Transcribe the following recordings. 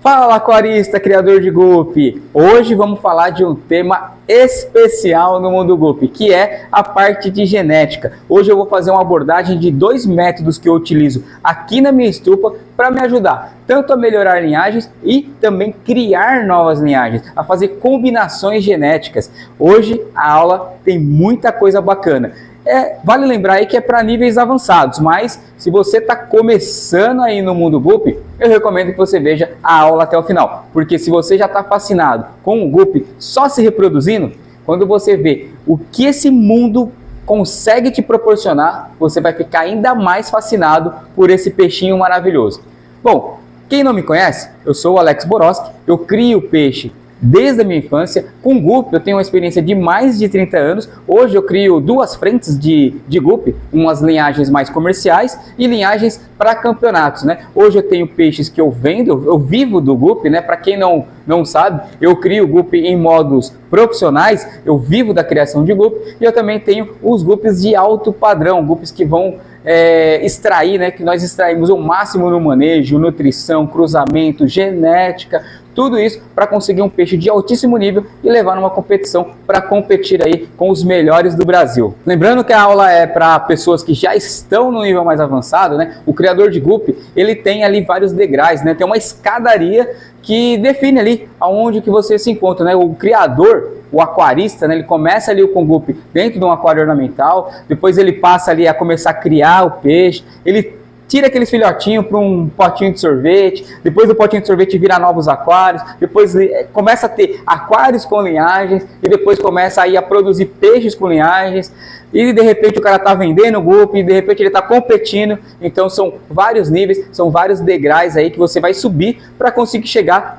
Fala, aquarista, criador de Guppy! Hoje vamos falar de um tema especial no mundo Guppy, que é a parte de genética. Hoje eu vou fazer uma abordagem de dois métodos que eu utilizo aqui na minha estufa para me ajudar tanto a melhorar linhagens e também criar novas linhagens, a fazer combinações genéticas. Hoje a aula tem muita coisa bacana. Vale lembrar aí que é para níveis avançados, mas se você está começando aí no mundo Guppy, eu recomendo que você veja a aula até o final, porque se você já está fascinado com o Guppy só se reproduzindo, quando você vê o que esse mundo consegue te proporcionar, você vai ficar ainda mais fascinado por esse peixinho maravilhoso. Bom, quem não me conhece, eu sou o Alex Boroski, eu crio peixe desde a minha infância. Com Guppy eu tenho uma experiência de mais de 30 anos. Hoje eu crio duas frentes de Guppy, umas linhagens mais comerciais e linhagens para campeonatos, né? Hoje eu tenho peixes que eu vendo, eu vivo do Guppy, né? Para quem não sabe, eu crio Guppy em modos profissionais, eu vivo da criação de Guppy e eu também tenho os Guppys de alto padrão, Guppys que vão extrair, né? Que nós extraímos o máximo no manejo, nutrição, cruzamento, genética, tudo isso para conseguir um peixe de altíssimo nível e levar numa competição para competir aí com os melhores do Brasil. Lembrando que a aula é para pessoas que já estão no nível mais avançado, né? O criador de Guppy, ele tem ali vários degraus, né? Tem uma escadaria que define ali aonde que você se encontra, né? O criador, o aquarista, né? Ele começa ali com o Guppy dentro de um aquário ornamental, depois ele passa ali a começar a criar o peixe, ele tira aqueles filhotinhos para um potinho de sorvete, depois do potinho de sorvete vira novos aquários, depois começa a ter aquários com linhagens, e depois começa aí a produzir peixes com linhagens, e de repente o cara está vendendo Guppy, de repente ele está competindo. Então são vários níveis, são vários degraus aí que você vai subir para conseguir chegar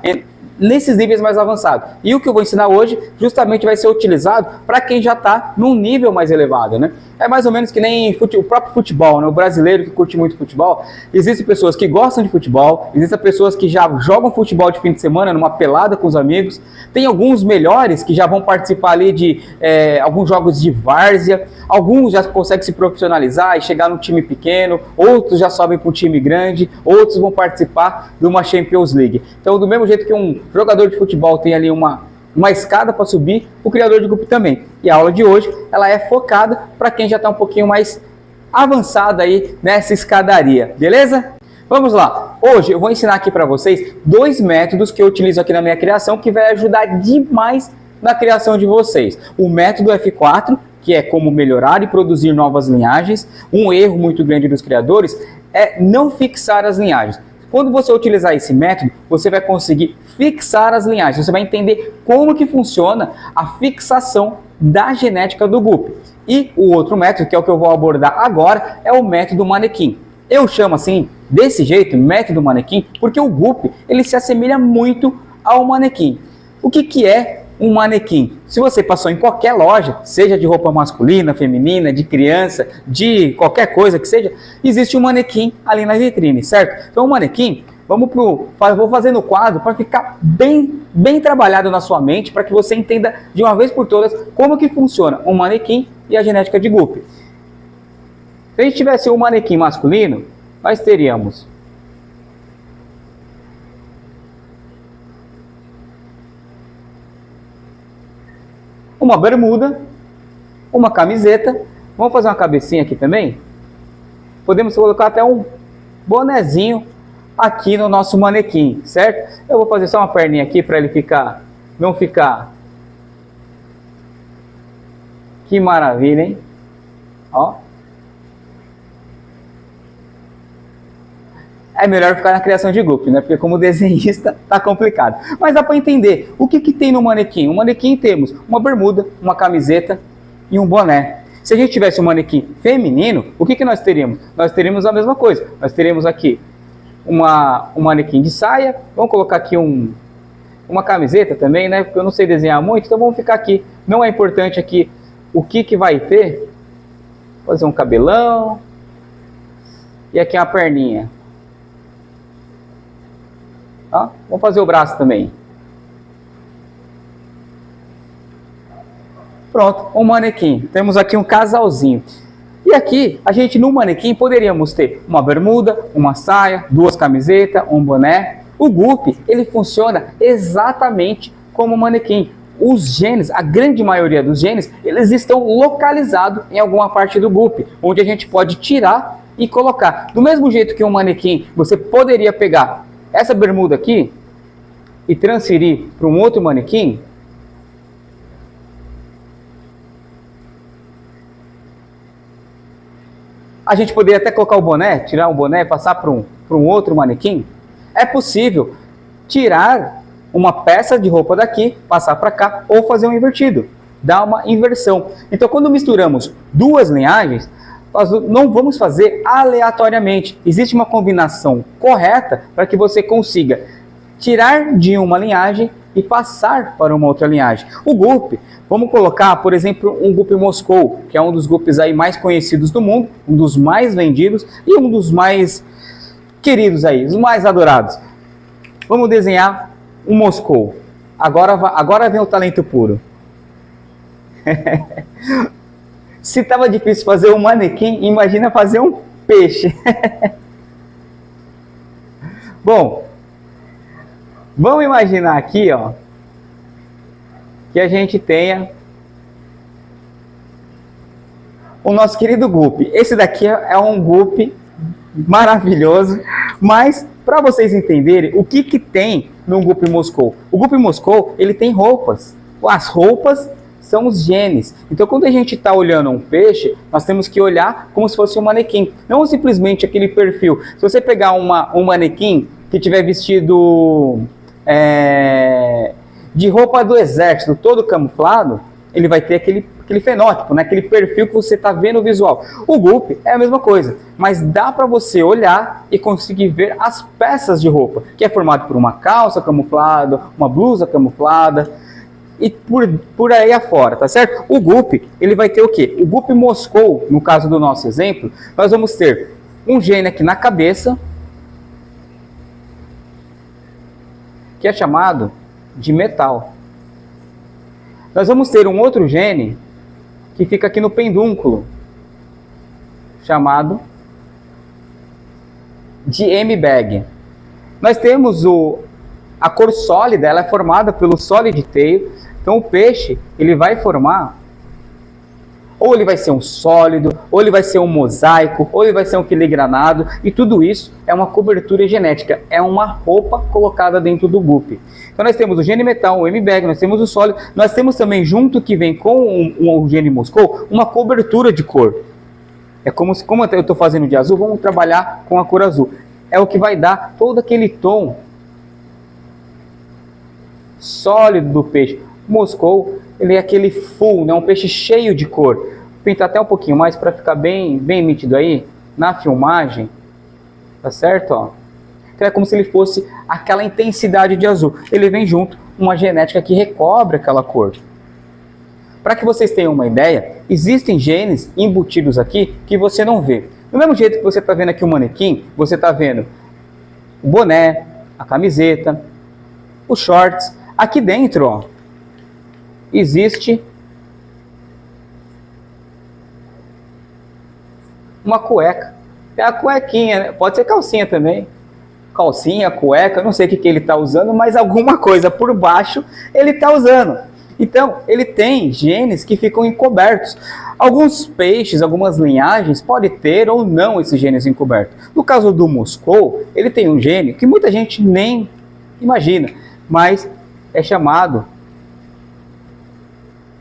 nesses níveis mais avançados. E o que eu vou ensinar hoje justamente vai ser utilizado para quem já está num nível mais elevado, né? É mais ou menos que nem o próprio futebol, né? O brasileiro que curte muito futebol. Existem pessoas que gostam de futebol, existem pessoas que já jogam futebol de fim de semana numa pelada com os amigos. Tem alguns melhores que já vão participar ali de alguns jogos de várzea. Alguns já conseguem se profissionalizar e chegar num time pequeno, outros já sobem para um time grande, outros vão participar de uma Champions League. Então, do mesmo jeito que um jogador de futebol tem ali uma escada para subir, o criador de Guppy também. E a aula de hoje, ela é focada para quem já está um pouquinho mais avançado aí nessa escadaria, beleza? Vamos lá. Hoje eu vou ensinar aqui para vocês dois métodos que eu utilizo aqui na minha criação que vai ajudar demais na criação de vocês. O método F4, que é como melhorar e produzir novas linhagens. Um erro muito grande dos criadores é não fixar as linhagens. Quando você utilizar esse método, você vai conseguir fixar as linhagens. Você vai entender como que funciona a fixação da genética do Guppy. E o outro método, que é o que eu vou abordar agora, é o método manequim. Eu chamo assim, desse jeito, método manequim, porque o Guppy, ele se assemelha muito ao manequim. O que é um manequim? Se você passou em qualquer loja, seja de roupa masculina, feminina, de criança, de qualquer coisa que seja, existe um manequim ali na vitrine, certo? Então o manequim, vou fazer no quadro para ficar bem trabalhado na sua mente, para que você entenda de uma vez por todas como que funciona um manequim e a genética de Guppy. Se a gente tivesse um manequim masculino, nós teríamos uma bermuda, uma camiseta. Vamos fazer uma cabecinha aqui também? Podemos colocar até um bonezinho aqui no nosso manequim, certo? Eu vou fazer só uma perninha aqui para ele não ficar. Que maravilha, hein? Ó. É melhor ficar na criação de Guppy, né? Porque como desenhista tá complicado. Mas dá para entender o que tem no manequim. No manequim temos uma bermuda, uma camiseta e um boné. Se a gente tivesse um manequim feminino, o que nós teríamos? Nós teríamos a mesma coisa. Nós teríamos aqui um manequim de saia. Vamos colocar aqui uma camiseta também, né? Porque eu não sei desenhar muito, então vamos ficar aqui. Não é importante aqui o que vai ter. Vou fazer um cabelão. E aqui uma perninha. Tá? Vamos fazer o braço também. Pronto, um manequim. Temos aqui um casalzinho. E aqui, a gente no manequim poderíamos ter uma bermuda, uma saia, duas camisetas, um boné. O GUP, ele funciona exatamente como o manequim. Os genes, a grande maioria dos genes, eles estão localizados em alguma parte do GUP, onde a gente pode tirar e colocar. Do mesmo jeito que um manequim, você poderia pegar essa bermuda aqui e transferir para um outro manequim. A gente poderia até colocar o boné, tirar o boné e passar para um outro manequim. É possível tirar uma peça de roupa daqui, passar para cá ou fazer um invertido. Dá uma inversão. Então, quando misturamos duas linhagens, nós não vamos fazer aleatoriamente. Existe uma combinação correta para que você consiga tirar de uma linhagem e passar para uma outra linhagem. O GUP, vamos colocar, por exemplo, um GUP Moscou, que é um dos GUPs aí mais conhecidos do mundo, um dos mais vendidos e um dos mais queridos aí, os mais adorados. Vamos desenhar um Moscou. Agora vem o talento puro. Se estava difícil fazer um manequim, imagina fazer um peixe. Bom, vamos imaginar aqui, ó, que a gente tenha o nosso querido GUP. Esse daqui é um GUP maravilhoso, mas para vocês entenderem o que tem no GUP Moscou. O GUP Moscou, ele tem roupas. As roupas são os genes. Então, quando a gente está olhando um peixe, nós temos que olhar como se fosse um manequim, não simplesmente aquele perfil. Se você pegar um manequim que tiver vestido de roupa do exército, todo camuflado, ele vai ter aquele fenótipo, né? Aquele perfil que você está vendo no visual. O GUP é a mesma coisa, mas dá para você olhar e conseguir ver as peças de roupa, que é formado por uma calça camuflada, uma blusa camuflada, e por aí afora, tá certo? O GUP, ele vai ter o quê? O GUP Moscou, no caso do nosso exemplo, nós vamos ter um gene aqui na cabeça, que é chamado de metal. Nós vamos ter um outro gene que fica aqui no pendúnculo, chamado de M-Bag. Nós temos a cor sólida, ela é formada pelo solid tail. Então o peixe, ele vai formar, ou ele vai ser um sólido, ou ele vai ser um mosaico, ou ele vai ser um filigranado, e tudo isso é uma cobertura genética, é uma roupa colocada dentro do GUP. Então nós temos o gene metal, o M-Bag, nós temos o sólido, nós temos também junto que vem com o gene Moscou, uma cobertura de cor. É como eu estou fazendo de azul, vamos trabalhar com a cor azul. É o que vai dar todo aquele tom sólido do peixe. Moscou, ele é aquele full, né? Um peixe cheio de cor. Vou pintar até um pouquinho mais para ficar bem nítido aí na filmagem, tá certo? Ó. Então é como se ele fosse aquela intensidade de azul. Ele vem junto uma genética que recobre aquela cor. Para que vocês tenham uma ideia, existem genes embutidos aqui que você não vê. Do mesmo jeito que você está vendo aqui o manequim, você está vendo o boné, a camiseta, os shorts. Aqui dentro, ó, existe uma cueca. É a cuequinha, né? Pode ser calcinha também. Calcinha, cueca, não sei o que ele está usando, mas alguma coisa por baixo ele está usando. Então, ele tem genes que ficam encobertos. Alguns peixes, algumas linhagens, podem ter ou não esses genes encobertos. No caso do Moscou, ele tem um gene que muita gente nem imagina, mas é chamado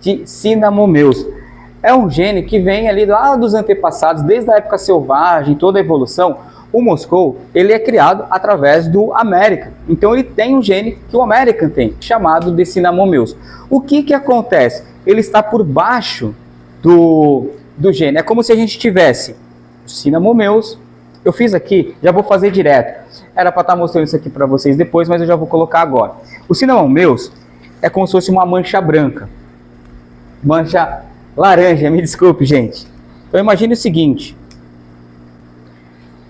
de Cinnamomeus. É um gene que vem ali lá dos antepassados, desde a época selvagem, toda a evolução. O Moscou, ele é criado através do American. Então ele tem um gene que o American tem, chamado de Cinnamomeus. O que acontece? Ele está por baixo do gene. É como se a gente tivesse o Cinnamomeus. Eu fiz aqui, já vou fazer direto. Era para estar mostrando isso aqui para vocês depois, mas eu já vou colocar agora. O Cinnamomeus é como se fosse uma mancha branca. Mancha laranja, me desculpe, gente. Então imagine o seguinte.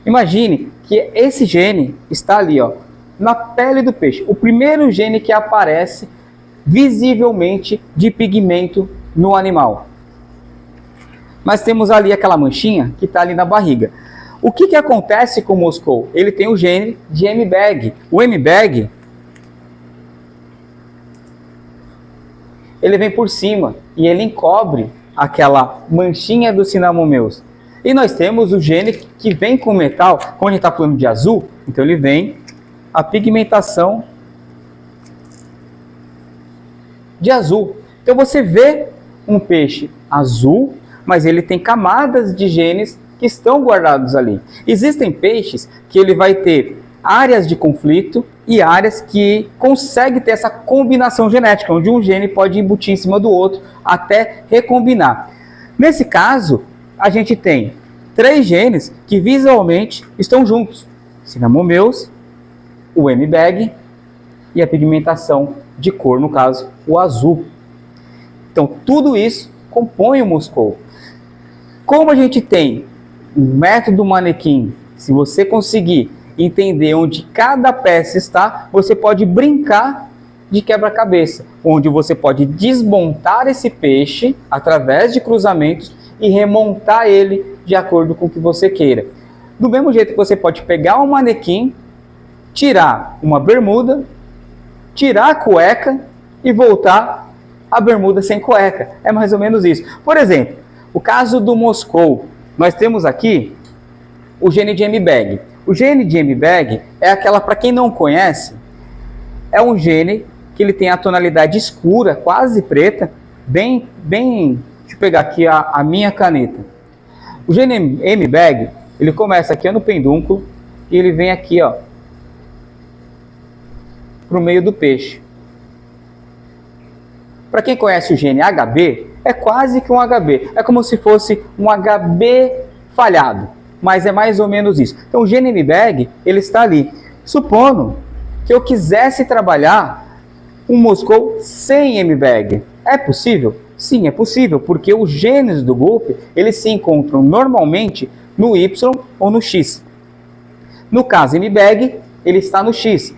Imagine que esse gene está ali, ó, na pele do peixe. O primeiro gene que aparece visivelmente de pigmento no animal. Nós temos ali aquela manchinha que está ali na barriga. O que acontece com o Moscou? Ele tem o gene de M-Bag. O M-Bag, ele vem por cima e ele encobre aquela manchinha do Cinnamomeus. E nós temos o gene que vem com metal, como a gente está falando de azul, então ele vem a pigmentação de azul. Então você vê um peixe azul, mas ele tem camadas de genes que estão guardados ali. Existem peixes que ele vai ter áreas de conflito e áreas que conseguem ter essa combinação genética, onde um gene pode embutir em cima do outro até recombinar. Nesse caso, a gente tem 3 genes que visualmente estão juntos: Cinnamomeus, o M-Bag e a pigmentação de cor, no caso, o azul. Então, tudo isso compõe o Moscou. Como a gente tem um método manequim, se você conseguir entender onde cada peça está, você pode brincar de quebra-cabeça, onde você pode desmontar esse peixe através de cruzamentos e remontar ele de acordo com o que você queira. Do mesmo jeito que você pode pegar um manequim, tirar uma bermuda, tirar a cueca e voltar a bermuda sem cueca. É mais ou menos isso. Por exemplo, o caso do Moscou. Nós temos aqui o gene de M-Bag. O gene de M-Bag é aquela, para quem não conhece, é um gene que ele tem a tonalidade escura, quase preta, bem, deixa eu pegar aqui a minha caneta. O gene M-Bag, ele começa aqui no pendúnculo e ele vem aqui, ó, para o meio do peixe. Para quem conhece o gene HB, é quase que um HB. É como se fosse um HB falhado, mas é mais ou menos isso. Então o gene M-Bag, ele está ali. Supondo que eu quisesse trabalhar um Moscou sem M-Bag, é possível? Sim, é possível, porque os genes do Gulp, eles se encontram normalmente no Y ou no X. No caso M-Bag, ele está no X.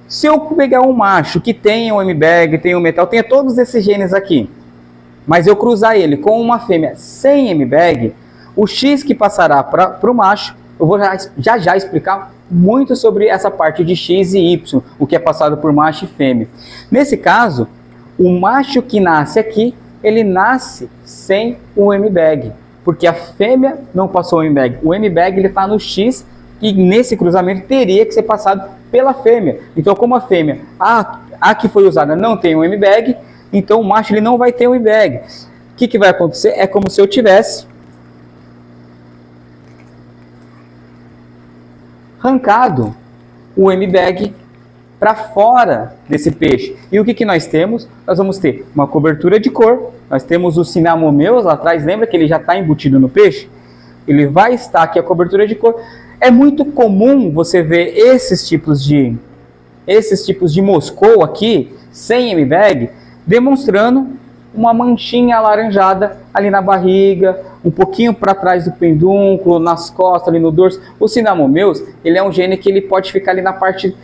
Se eu pegar um macho que tenha um M-Bag, tenha um metal, tenha todos esses genes aqui, mas eu cruzar ele com uma fêmea sem M-Bag, o X que passará para o macho, eu vou já explicar muito sobre essa parte de X e Y, o que é passado por macho e fêmea. Nesse caso, o macho que nasce aqui, ele nasce sem o M-Bag, porque a fêmea não passou o M-Bag. O M-Bag ele está no X e nesse cruzamento teria que ser passado pela fêmea. Então, como a fêmea, a que foi usada não tem o M-Bag, então o macho ele não vai ter o M-Bag. O que vai acontecer? É como se eu tivesse arrancado o M-Bag para fora desse peixe. E o que nós temos? Nós vamos ter uma cobertura de cor, nós temos o Cinnamomeus lá atrás, lembra que ele já está embutido no peixe? Ele vai estar aqui a cobertura de cor. É muito comum você ver esses tipos de Moscou aqui, sem M-Bag, demonstrando uma manchinha alaranjada ali na barriga, um pouquinho para trás do pendúnculo, nas costas, ali no dorso. O Cinnamomeus, ele é um gene que ele pode ficar ali na parte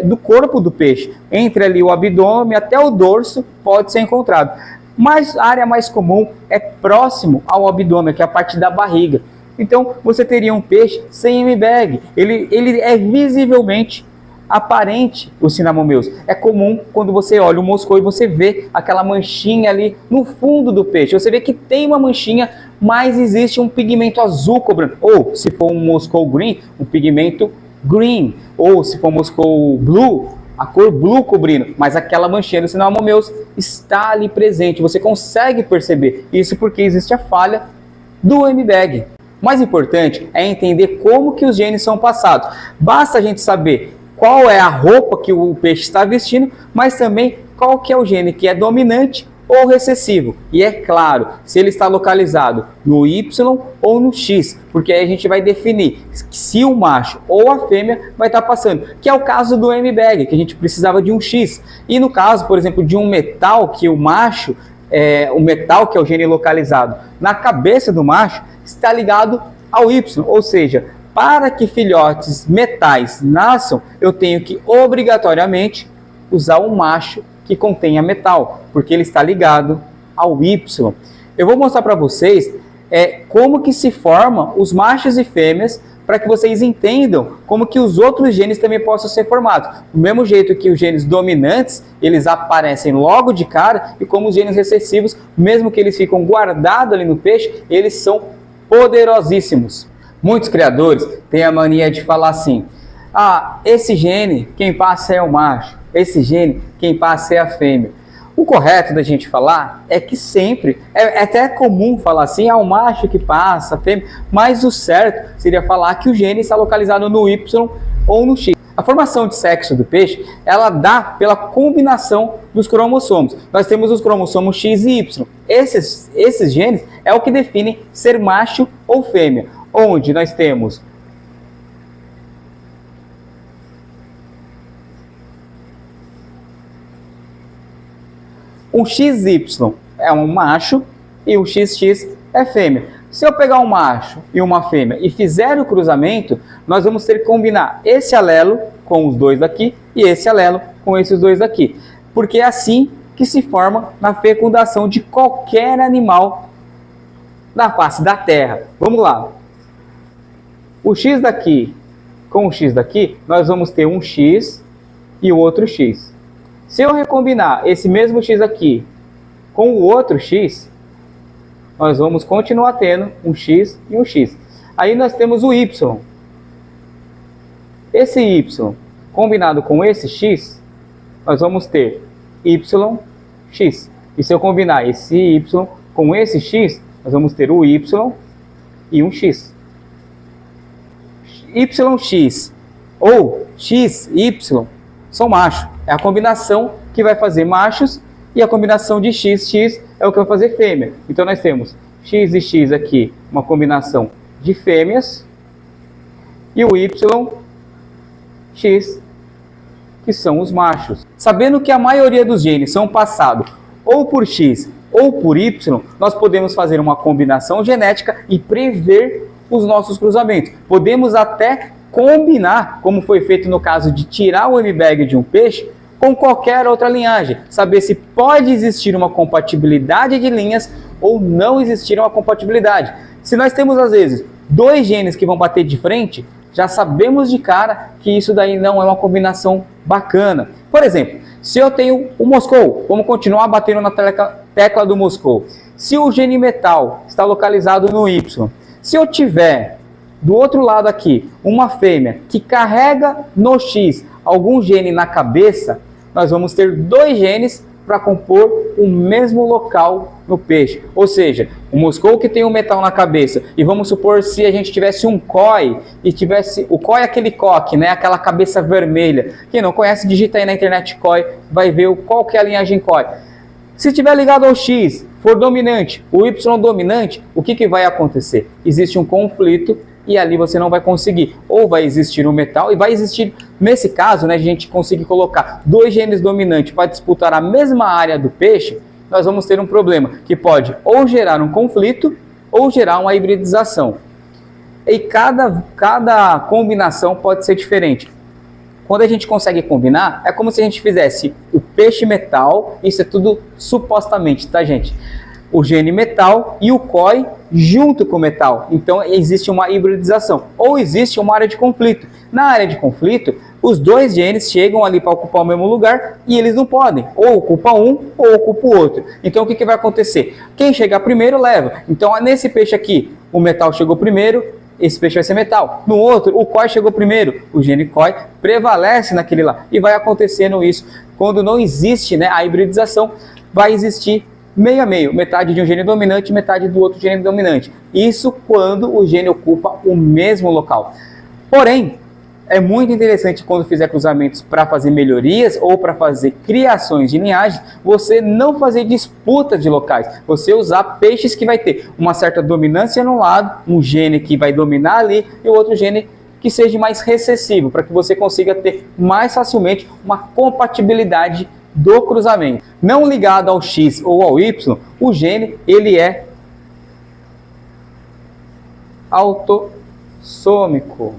do corpo do peixe, entre ali o abdômen até o dorso pode ser encontrado. Mas a área mais comum é próximo ao abdômen, que é a parte da barriga. Então você teria um peixe sem M-Bag, ele é visivelmente aparente, o Cinnamomeus. É comum quando você olha o Moscou e você vê aquela manchinha ali no fundo do peixe. Você vê que tem uma manchinha, mas existe um pigmento azul cobrindo. Ou se for um Moscou Green, um pigmento green. Ou se for um Moscou Blue, a cor blue cobrindo. Mas aquela manchinha do Cinnamomeus está ali presente. Você consegue perceber isso porque existe a falha do M-Bag. O mais importante é entender como que os genes são passados. Basta a gente saber qual é a roupa que o peixe está vestindo, mas também qual que é o gene que é dominante ou recessivo. E é claro, se ele está localizado no Y ou no X, porque aí a gente vai definir se o macho ou a fêmea vai estar passando, que é o caso do M-Bag, que a gente precisava de um X. E no caso, por exemplo, de um metal, que o macho, o metal que é o gene localizado na cabeça do macho, está ligado ao Y, ou seja, para que filhotes metais nasçam, eu tenho que obrigatoriamente usar um macho que contenha metal, porque ele está ligado ao Y. Eu vou mostrar para vocês como que se formam os machos e fêmeas para que vocês entendam como que os outros genes também possam ser formados. Do mesmo jeito que os genes dominantes, eles aparecem logo de cara, e como os genes recessivos, mesmo que eles ficam guardados ali no peixe, eles são poderosíssimos. Muitos criadores têm a mania de falar assim: ah, esse gene, quem passa é o macho, esse gene, quem passa é a fêmea. O correto da gente falar é que sempre, é até comum falar assim, o macho que passa, a fêmea, mas o certo seria falar que o gene está localizado no Y ou no X. A formação de sexo do peixe, ela dá pela combinação dos cromossomos. Nós temos os cromossomos X e Y. Esses genes é o que definem ser macho ou fêmea, onde nós temos um XY é um macho e o XX é fêmea. Se eu pegar um macho e uma fêmea e fizer o cruzamento, nós vamos ter que combinar esse alelo com os dois daqui e esse alelo com esses dois daqui. Porque é assim que se forma na fecundação de qualquer animal na face da Terra. Vamos lá. O X daqui com o X daqui, nós vamos ter um X e o outro X. Se eu recombinar esse mesmo X aqui com o outro X, nós vamos continuar tendo um X e um X. Aí nós temos o Y. Esse Y combinado com esse X, nós vamos ter YX. E se eu combinar esse Y com esse X, nós vamos ter o Y e um X. YX ou XY são machos. É a combinação que vai fazer machos e a combinação de XX é o que vai fazer fêmea. Então nós temos X e X aqui, uma combinação de fêmeas, e o YX, que são os machos. Sabendo que a maioria dos genes são passados ou por X ou por Y, nós podemos fazer uma combinação genética e prever os nossos cruzamentos. Podemos até combinar, como foi feito no caso de tirar o M-bag de um peixe, com qualquer outra linhagem. Saber se pode existir uma compatibilidade de linhas ou não existir uma compatibilidade. Se nós temos, às vezes, dois genes que vão bater de frente, já sabemos de cara que isso daí não é uma combinação bacana. Por exemplo, se eu tenho o Moscou, vamos continuar batendo na tecla do Moscou. Se o gene metal está localizado no Y, se eu tiver do outro lado aqui uma fêmea que carrega no X algum gene na cabeça, nós vamos ter dois genes para compor o mesmo local no peixe. Ou seja, o Moscou que tem um metal na cabeça, e vamos supor se a gente tivesse um koi, e tivesse, o koi é aquele coque, né, aquela cabeça vermelha. Quem não conhece, digita aí na internet koi, vai ver qual que é a linhagem koi. Se estiver ligado ao X, for dominante, o Y dominante, o que vai acontecer? Existe um conflito e ali você não vai conseguir. Ou vai existir um metal, e vai existir, nesse caso, né, a gente conseguir colocar dois genes dominantes para disputar a mesma área do peixe, nós vamos ter um problema que pode ou gerar um conflito ou gerar uma hibridização. E cada combinação pode ser diferente. Quando a gente consegue combinar, é como se a gente fizesse o peixe metal, isso é tudo supostamente, tá, gente? O gene metal e o koi junto com o metal. Então existe uma hibridização, ou existe uma área de conflito. Na área de conflito, os dois genes chegam ali para ocupar o mesmo lugar e eles não podem, ou ocupa um ou ocupa o outro. Então o que vai acontecer? Quem chegar primeiro leva. Então nesse peixe aqui, o metal chegou primeiro, esse peixe vai ser metal. No outro, o koi chegou primeiro, o gene koi prevalece naquele lá. E vai acontecendo isso. Quando não existe, né, a hibridização, vai existir meio a meio, metade de um gene dominante e metade do outro gene dominante. Isso quando o gene ocupa o mesmo local. Porém, é muito interessante quando fizer cruzamentos para fazer melhorias ou para fazer criações de linhagem, você não fazer disputas de locais, você usar peixes que vai ter uma certa dominância no lado, um gene que vai dominar ali e o outro gene que seja mais recessivo, para que você consiga ter mais facilmente uma compatibilidade do cruzamento. Não ligado ao X ou ao Y, o gene ele é autossômico.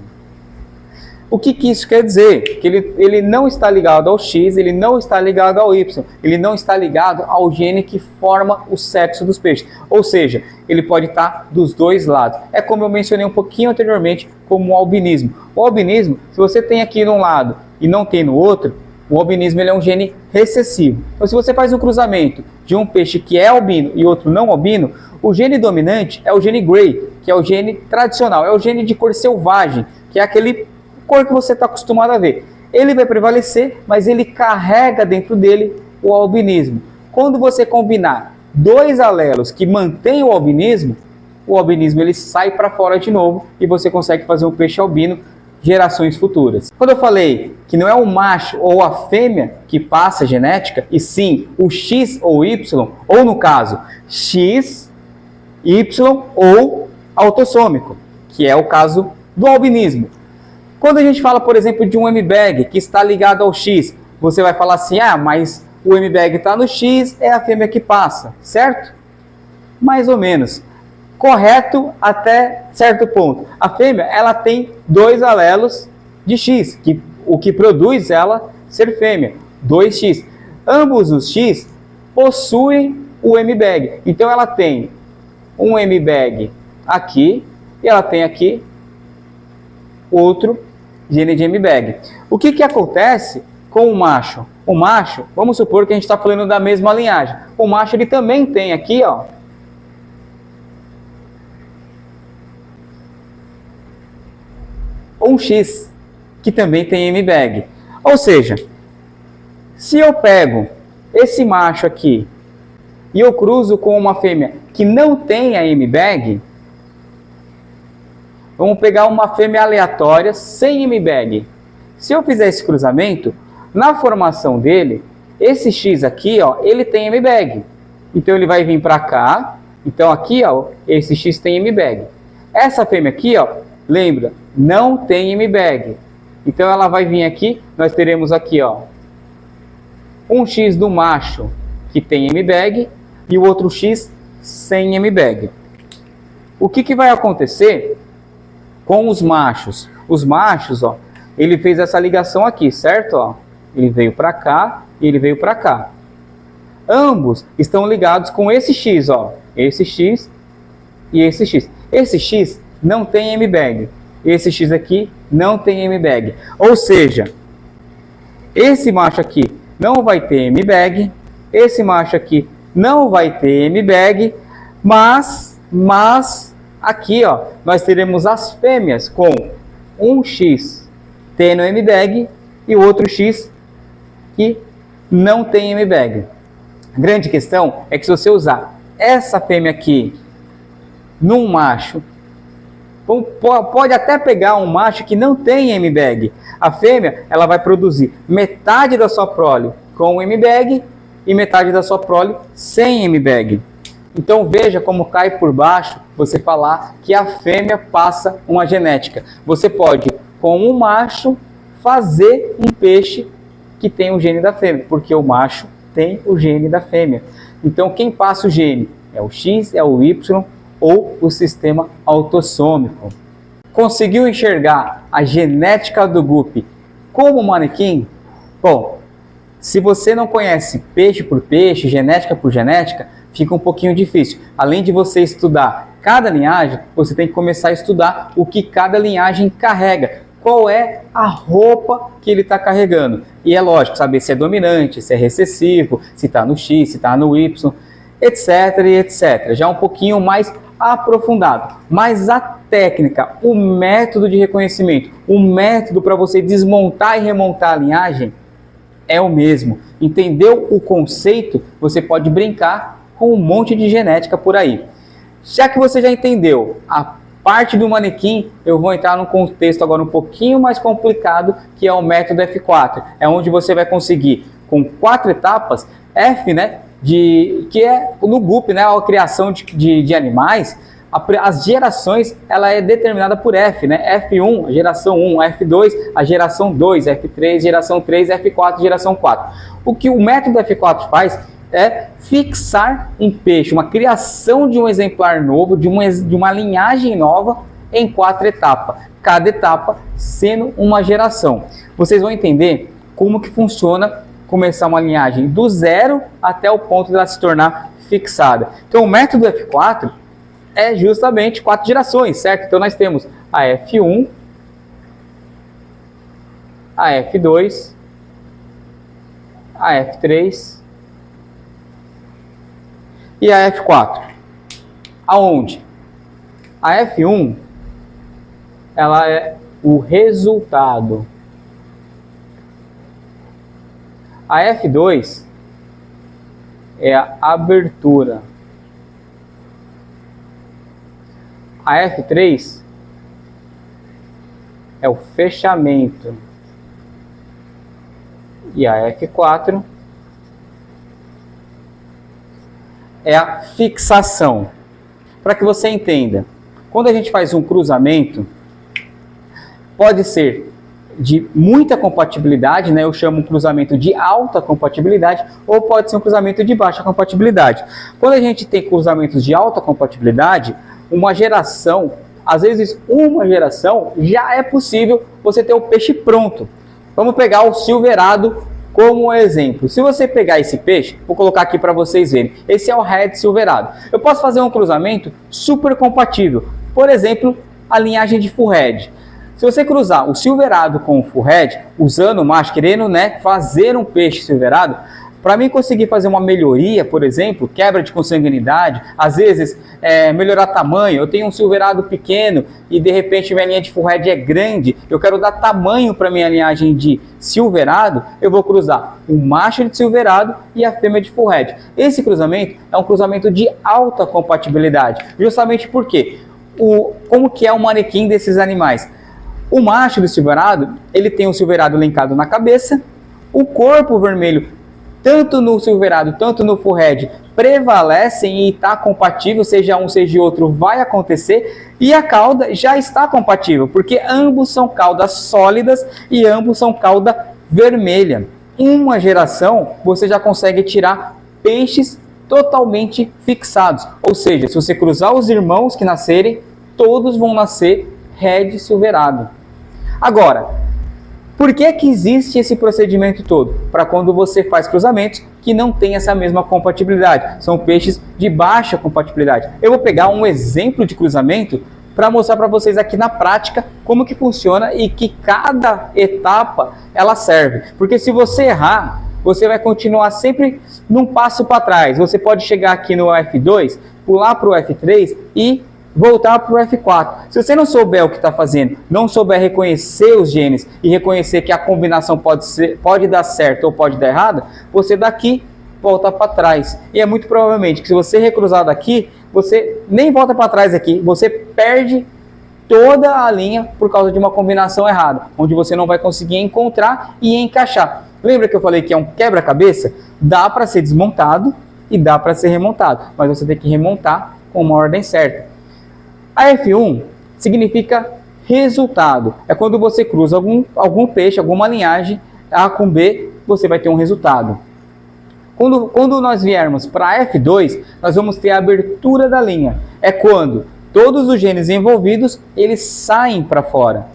O que isso quer dizer? Que ele não está ligado ao X, ele não está ligado ao Y, ele não está ligado ao gene que forma o sexo dos peixes. Ou seja, ele pode estar dos dois lados. É como eu mencionei um pouquinho anteriormente, como o albinismo. O albinismo, se você tem aqui num lado e não tem no outro, o albinismo ele é um gene recessivo. Então, se você faz um cruzamento de um peixe que é albino e outro não albino, o gene dominante é o gene Gray, que é o gene tradicional, é o gene de cor selvagem, que é aquele cor que você está acostumado a ver. Ele vai prevalecer, mas ele carrega dentro dele o albinismo. Quando você combinar dois alelos que mantêm o albinismo ele sai para fora de novo e você consegue fazer um peixe albino gerações futuras. Quando eu falei que não é o macho ou a fêmea que passa a genética, e sim o X ou Y, ou no caso, X, Y ou autossômico, que é o caso do albinismo. Quando a gente fala, por exemplo, de um MBAG que está ligado ao X, você vai falar assim, mas o MBAG está no X, é a fêmea que passa, certo? Mais ou menos. Correto até certo ponto. A fêmea, ela tem dois alelos de X, o que produz ela ser fêmea, 2X. Ambos os X possuem o MBAG. Então ela tem um MBAG aqui e ela tem aqui outro gene de MBAG. O que acontece com o macho? O macho, vamos supor que a gente está falando da mesma linhagem. O macho ele também tem aqui, ó, um X, que também tem MBAG. Ou seja, se eu pego esse macho aqui e eu cruzo com uma fêmea que não tem a MBAG, vamos pegar uma fêmea aleatória sem MBAG. Se eu fizer esse cruzamento, na formação dele, esse X aqui, ó, ele tem MBAG. Então ele vai vir para cá. Então aqui, ó, esse X tem MBAG. Essa fêmea aqui, ó, lembra, não tem MBAG. Então ela vai vir aqui, nós teremos aqui, ó, um X do macho que tem MBAG e o outro X sem MBAG. O que vai acontecer com os machos? Os machos, ó, ele fez essa ligação aqui, certo? Ó, ele veio para cá e ele veio para cá. Ambos estão ligados com esse X, ó, esse X e esse X. Esse X não tem MBAG. Esse X aqui não tem MBAG. Ou seja, esse macho aqui não vai ter MBAG, esse macho aqui não vai ter MBAG, mas aqui, ó, nós teremos as fêmeas com um X tendo MBAG e o outro X que não tem MBAG. A grande questão é que se você usar essa fêmea aqui num macho, pode até pegar um macho que não tem MBAG. A fêmea, ela vai produzir metade da sua prole com MBAG e metade da sua prole sem MBAG. Então veja como cai por baixo você falar que a fêmea passa uma genética. Você pode, com um macho, fazer um peixe que tem o gene da fêmea, porque o macho tem o gene da fêmea. Então quem passa o gene é o X, é o Y ou o sistema autossômico. Conseguiu enxergar a genética do guppy como manequim? Bom, se você não conhece peixe por peixe, genética por genética, fica um pouquinho difícil. Além de você estudar cada linhagem, você tem que começar a estudar o que cada linhagem carrega. Qual é a roupa que ele está carregando. E é lógico, saber se é dominante, se é recessivo, se está no X, se está no Y, etc, etc. Já um pouquinho mais aprofundado. Mas a técnica, o método de reconhecimento, o método para você desmontar e remontar a linhagem é o mesmo. Entendeu o conceito? Você pode brincar com um monte de genética por aí. Já que você já entendeu a parte do manequim, eu vou entrar num contexto agora um pouquinho mais complicado, que é o método F4. É onde você vai conseguir, com 4 etapas, F, né, que é no guppy, né, a criação de animais, as gerações, ela é determinada por F, né, F1, a geração 1, F2, a geração 2, F3, geração 3, F4, geração 4. O que o método F4 faz é fixar um peixe, uma criação de um exemplar novo, de uma linhagem nova em 4 etapas, cada etapa sendo uma geração. Vocês vão entender como que funciona começar uma linhagem do zero até o ponto dela se tornar fixada. Então o método F4 é justamente 4 gerações, certo? Então nós temos a F1, a F2, a F3 e a F4. Aonde? A F1, ela é o resultado. A F2 é a abertura. A F3 é o fechamento. E a F4 é a fixação. Para que você entenda, quando a gente faz um cruzamento, pode ser de muita compatibilidade, né? Eu chamo um cruzamento de alta compatibilidade, ou pode ser um cruzamento de baixa compatibilidade. Quando a gente tem cruzamentos de alta compatibilidade, uma geração, às vezes uma geração, já é possível você ter o peixe pronto. Vamos pegar o silverado como exemplo. Se você pegar esse peixe, vou colocar aqui para vocês verem. Esse é o red silverado. Eu posso fazer um cruzamento super compatível. Por exemplo, a linhagem de full red. Se você cruzar o silverado com o full red, usando o macho, querendo, né, fazer um peixe silverado, para mim conseguir fazer uma melhoria, por exemplo, quebra de consanguinidade, às vezes melhorar tamanho, eu tenho um silverado pequeno e de repente minha linha de full red é grande, eu quero dar tamanho para minha linhagem de silverado, eu vou cruzar o macho de silverado e a fêmea de full red. Esse cruzamento é um cruzamento de alta compatibilidade, justamente porque como que é o manequim desses animais? O macho do silverado, ele tem um silverado linkado na cabeça, o corpo vermelho tanto no silverado, tanto no full red, prevalecem e está compatível, seja um, seja outro, vai acontecer, e a cauda já está compatível, porque ambos são caudas sólidas e ambos são cauda vermelha. Em uma geração, você já consegue tirar peixes totalmente fixados, ou seja, se você cruzar os irmãos que nascerem, todos vão nascer red silverado. Agora, por que que existe esse procedimento todo? Para quando você faz cruzamentos que não tem essa mesma compatibilidade. São peixes de baixa compatibilidade. Eu vou pegar um exemplo de cruzamento para mostrar para vocês aqui na prática como que funciona e que cada etapa ela serve. Porque se você errar, você vai continuar sempre num passo para trás. Você pode chegar aqui no F2, pular para o F3 e voltar para o F4. Se você não souber o que está fazendo, não souber reconhecer os genes e reconhecer que a combinação pode dar certo ou pode dar errado, você daqui volta para trás. E é muito provavelmente que se você recruzar daqui, você nem volta para trás aqui, você perde toda a linha por causa de uma combinação errada, onde você não vai conseguir encontrar e encaixar. Lembra que eu falei que é um quebra-cabeça? Dá para ser desmontado e dá para ser remontado, mas você tem que remontar com uma ordem certa. A F1 significa resultado. É quando você cruza algum peixe, alguma linhagem, A com B, você vai ter um resultado. Quando nós viermos para a F2, nós vamos ter a abertura da linha. É quando todos os genes envolvidos, eles saem para fora.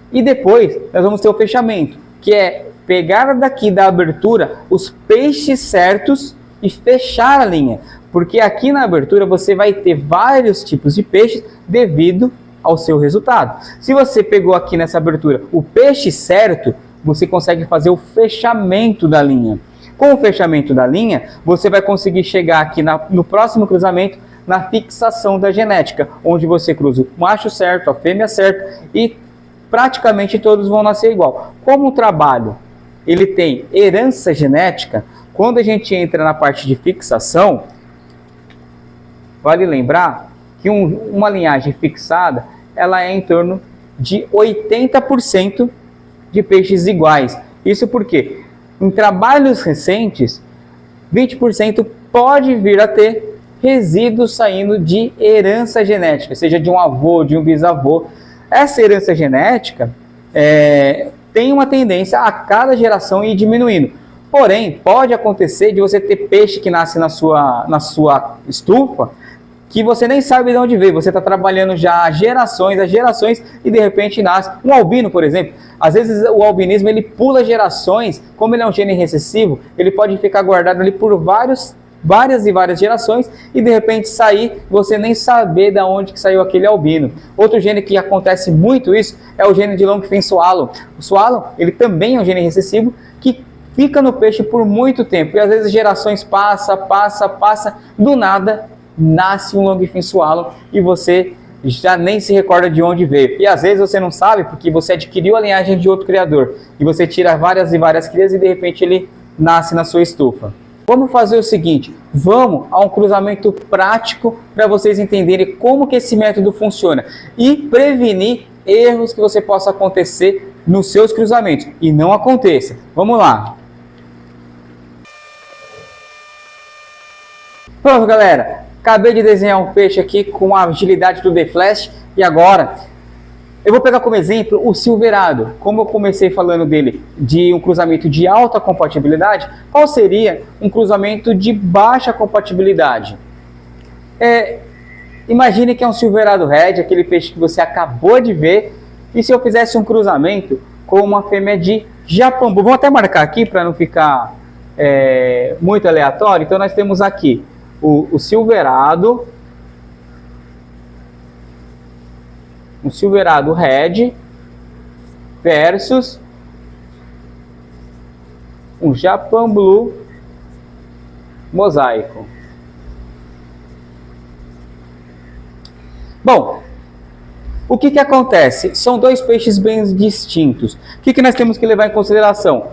E depois, nós vamos ter o fechamento, que é pegar daqui da abertura os peixes certos e fechar a linha. Porque aqui na abertura você vai ter vários tipos de peixes devido ao seu resultado. Se você pegou aqui nessa abertura o peixe certo, você consegue fazer o fechamento da linha. Com o fechamento da linha, você vai conseguir chegar aqui no próximo cruzamento na fixação da genética, onde você cruza o macho certo, a fêmea certa e praticamente todos vão nascer igual. Como o trabalho ele tem herança genética, quando a gente entra na parte de fixação, vale lembrar que uma linhagem fixada, ela é em torno de 80% de peixes iguais. Isso porque, em trabalhos recentes, 20% pode vir a ter resíduos saindo de herança genética, seja de um avô, de um bisavô. Essa herança genética tem uma tendência a cada geração ir diminuindo. Porém, pode acontecer de você ter peixe que nasce na sua estufa, que você nem sabe de onde veio. Você está trabalhando já há gerações e de repente nasce um albino, por exemplo. Às vezes o albinismo ele pula gerações, como ele é um gene recessivo, ele pode ficar guardado ali por várias gerações e de repente sair, você nem saber de onde que saiu aquele albino. Outro gene que acontece muito isso é o gene de Longfin Swallow. O Swallow, ele também é um gene recessivo que fica no peixe por muito tempo e às vezes gerações passa, do nada nasce um Longfin Swallow e você já nem se recorda de onde veio. E às vezes você não sabe porque você adquiriu a linhagem de outro criador e você tira várias crias e de repente ele nasce na sua estufa. Vamos fazer o seguinte, vamos a um cruzamento prático para vocês entenderem como que esse método funciona e prevenir erros que você possa acontecer nos seus cruzamentos e não aconteça. Vamos lá. Pronto, galera. Acabei de desenhar um peixe aqui com a agilidade do The Flash e agora eu vou pegar como exemplo o silverado. Como eu comecei falando dele de um cruzamento de alta compatibilidade, qual seria um cruzamento de baixa compatibilidade? Imagine que é um silverado red, aquele peixe que você acabou de ver, e se eu fizesse um cruzamento com uma fêmea de japambu, vou até marcar aqui para não ficar muito aleatório. Então nós temos aqui o silverado, um silverado red versus um japambu mosaico. Bom, o que acontece? São dois peixes bem distintos. O que nós temos que levar em consideração?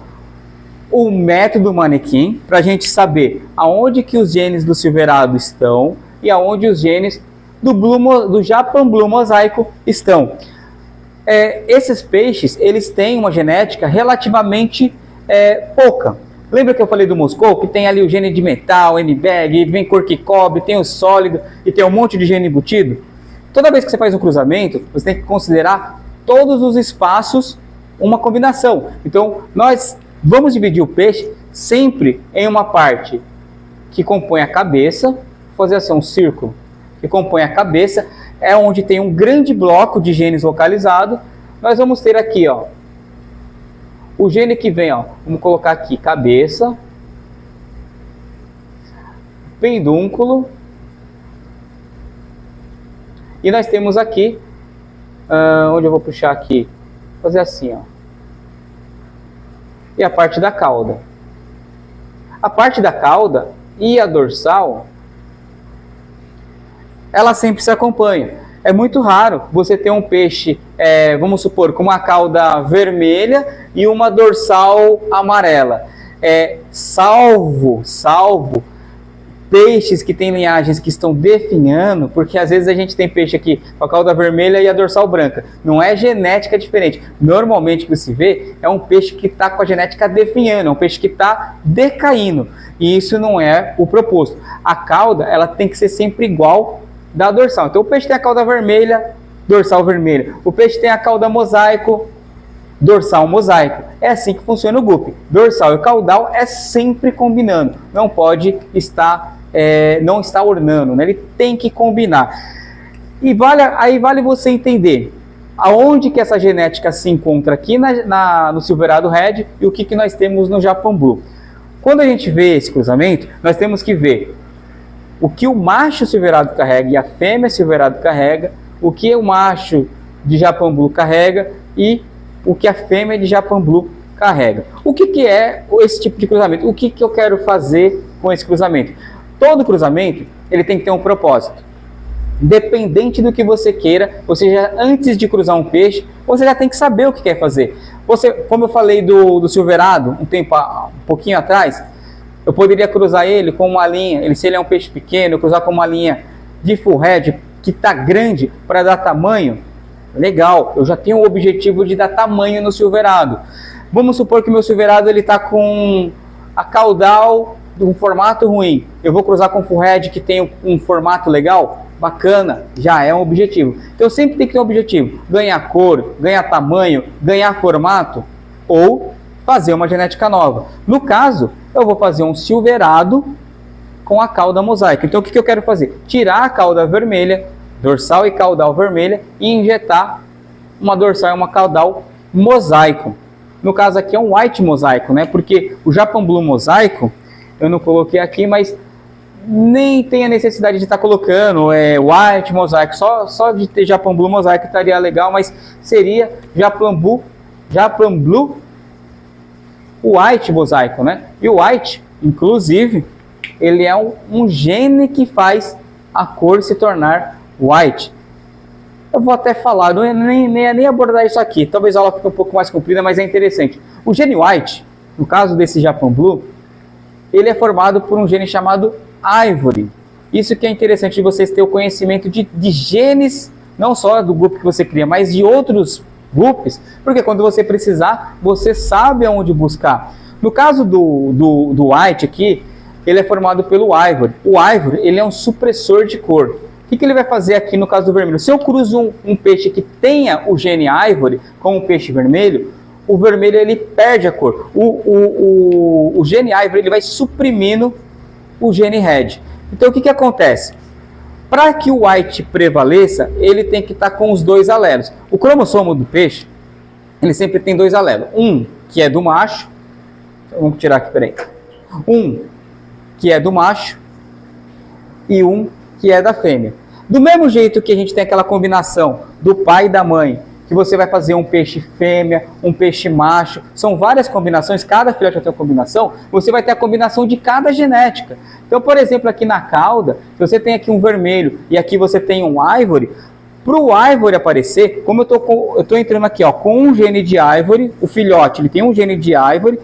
O método manequim, para a gente saber aonde que os genes do silverado estão e aonde os genes do japambu mosaico estão. Esses peixes, eles têm uma genética relativamente pouca. Lembra que eu falei do Moscou, que tem ali o gene de metal, N-bag, vem cor que cobre, tem o sólido e tem um monte de gene embutido? Toda vez que você faz um cruzamento, você tem que considerar todos os espaços uma combinação. Então, nós vamos dividir o peixe sempre em uma parte que compõe a cabeça, fazer assim um círculo que compõe a cabeça, é onde tem um grande bloco de genes localizado. Nós vamos ter aqui, ó, o gene que vem, ó, vamos colocar aqui cabeça, pedúnculo, e nós temos aqui, onde eu vou puxar aqui, fazer assim, ó, e a parte da cauda. A parte da cauda e a dorsal, ela sempre se acompanha. É muito raro você ter um peixe, vamos supor, com uma cauda vermelha e uma dorsal amarela. Salvo peixes que têm linhagens que estão definhando, porque às vezes a gente tem peixe aqui com a cauda vermelha e a dorsal branca. Não é genética diferente. Normalmente o que se vê é um peixe que está com a genética definhando, é um peixe que está decaindo. E isso não é o proposto. A cauda, ela tem que ser sempre igual da dorsal. Então o peixe tem a cauda vermelha, dorsal vermelha. O peixe tem a cauda mosaico, dorsal mosaico. É assim que funciona o guppy. Dorsal e caudal é sempre combinando. Não pode estar, não está ornando, né? Ele tem que combinar. E aí vale você entender aonde que essa genética se encontra aqui no silverado red e o que nós temos no japambu. Quando a gente vê esse cruzamento, nós temos que ver o que o macho silverado carrega e a fêmea silverado carrega, o que o macho de japambu carrega e o que a fêmea de japambu carrega. O que é esse tipo de cruzamento? O que eu quero fazer com esse cruzamento? Todo cruzamento ele tem que ter um propósito. Independente do que você queira, ou seja, antes de cruzar um peixe, você já tem que saber o que quer fazer. Como eu falei do silverado um pouquinho atrás, eu poderia cruzar ele com uma linha, se ele é um peixe pequeno, eu cruzar com uma linha de full head que está grande para dar tamanho. Legal, eu já tenho o objetivo de dar tamanho no silverado. Vamos supor que o meu silverado está com a caudal de um formato ruim. Eu vou cruzar com full head que tem um formato legal? Bacana, já é um objetivo. Então sempre tem que ter um objetivo: ganhar cor, ganhar tamanho, ganhar formato ou fazer uma genética nova. No caso, eu vou fazer um silverado com a cauda mosaico. Então o que eu quero fazer? Tirar a cauda vermelha, dorsal e caudal vermelha, e injetar uma dorsal e uma caudal mosaico. No caso aqui é um white mosaico, né? Porque o Japan Blue mosaico, eu não coloquei aqui, mas nem tem a necessidade de estar colocando white mosaico, só de ter Japan Blue mosaico estaria legal, mas seria Japan Blue white mosaico, né? E o white, inclusive, ele é um gene que faz a cor se tornar white. Eu vou até falar, não é nem abordar isso aqui, talvez a aula fique um pouco mais comprida, mas é interessante. O gene white, no caso desse Japan Blue, ele é formado por um gene chamado Ivory. Isso que é interessante de vocês terem o conhecimento de genes, não só do grupo que você cria, mas de outros grupos, porque quando você precisar, você sabe aonde buscar. No caso do white aqui, ele é formado pelo Ivory. O Ivory, ele é um supressor de cor. O que ele vai fazer aqui no caso do vermelho? Se eu cruzo um peixe que tenha o gene Ivory com um peixe vermelho, o vermelho ele perde a cor. O gene Ivory ele vai suprimindo o gene Red. Então o que acontece? Para que o white prevaleça, ele tem que estar com os dois alelos. O cromossomo do peixe, ele sempre tem dois alelos. Um que é do macho, vamos tirar aqui, peraí. Um que é do macho e um que é da fêmea. Do mesmo jeito que a gente tem aquela combinação do pai e da mãe, que você vai fazer um peixe fêmea, um peixe macho, são várias combinações, cada filhote vai ter uma combinação, você vai ter a combinação de cada genética. Então, por exemplo, aqui na cauda, se você tem aqui um vermelho e aqui você tem um Ivory, para o Ivory aparecer, como eu estou entrando aqui com um gene de Ivory, o filhote ele tem um gene de Ivory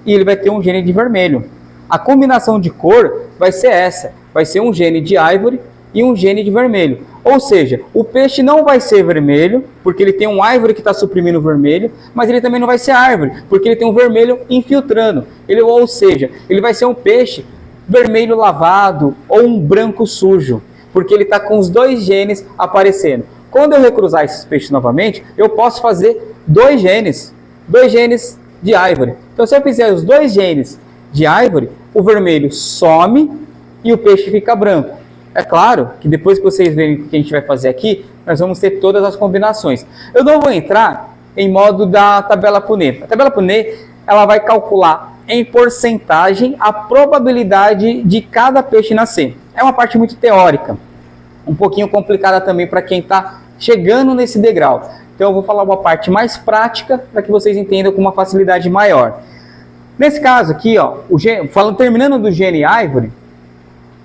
e ele vai ter um gene de vermelho. A combinação de cor vai ser essa, vai ser um gene de Ivory e um gene de vermelho. Ou seja, o peixe não vai ser vermelho, porque ele tem um Ivory que está suprimindo o vermelho, mas ele também não vai ser Ivory, porque ele tem um vermelho infiltrando. Ou seja, ele vai ser um peixe vermelho lavado ou um branco sujo, porque ele está com os dois genes aparecendo. Quando eu recruzar esses peixes novamente, eu posso fazer dois genes de Ivory. Então se eu fizer os dois genes de Ivory, o vermelho some e o peixe fica branco. É claro que depois que vocês verem o que a gente vai fazer aqui, nós vamos ter todas as combinações. Eu não vou entrar em modo da tabela Punnett. A tabela Punnett, ela vai calcular em porcentagem a probabilidade de cada peixe nascer. É uma parte muito teórica, um pouquinho complicada também para quem está chegando nesse degrau. Então eu vou falar uma parte mais prática para que vocês entendam com uma facilidade maior. Nesse caso aqui, terminando do gene Ivory,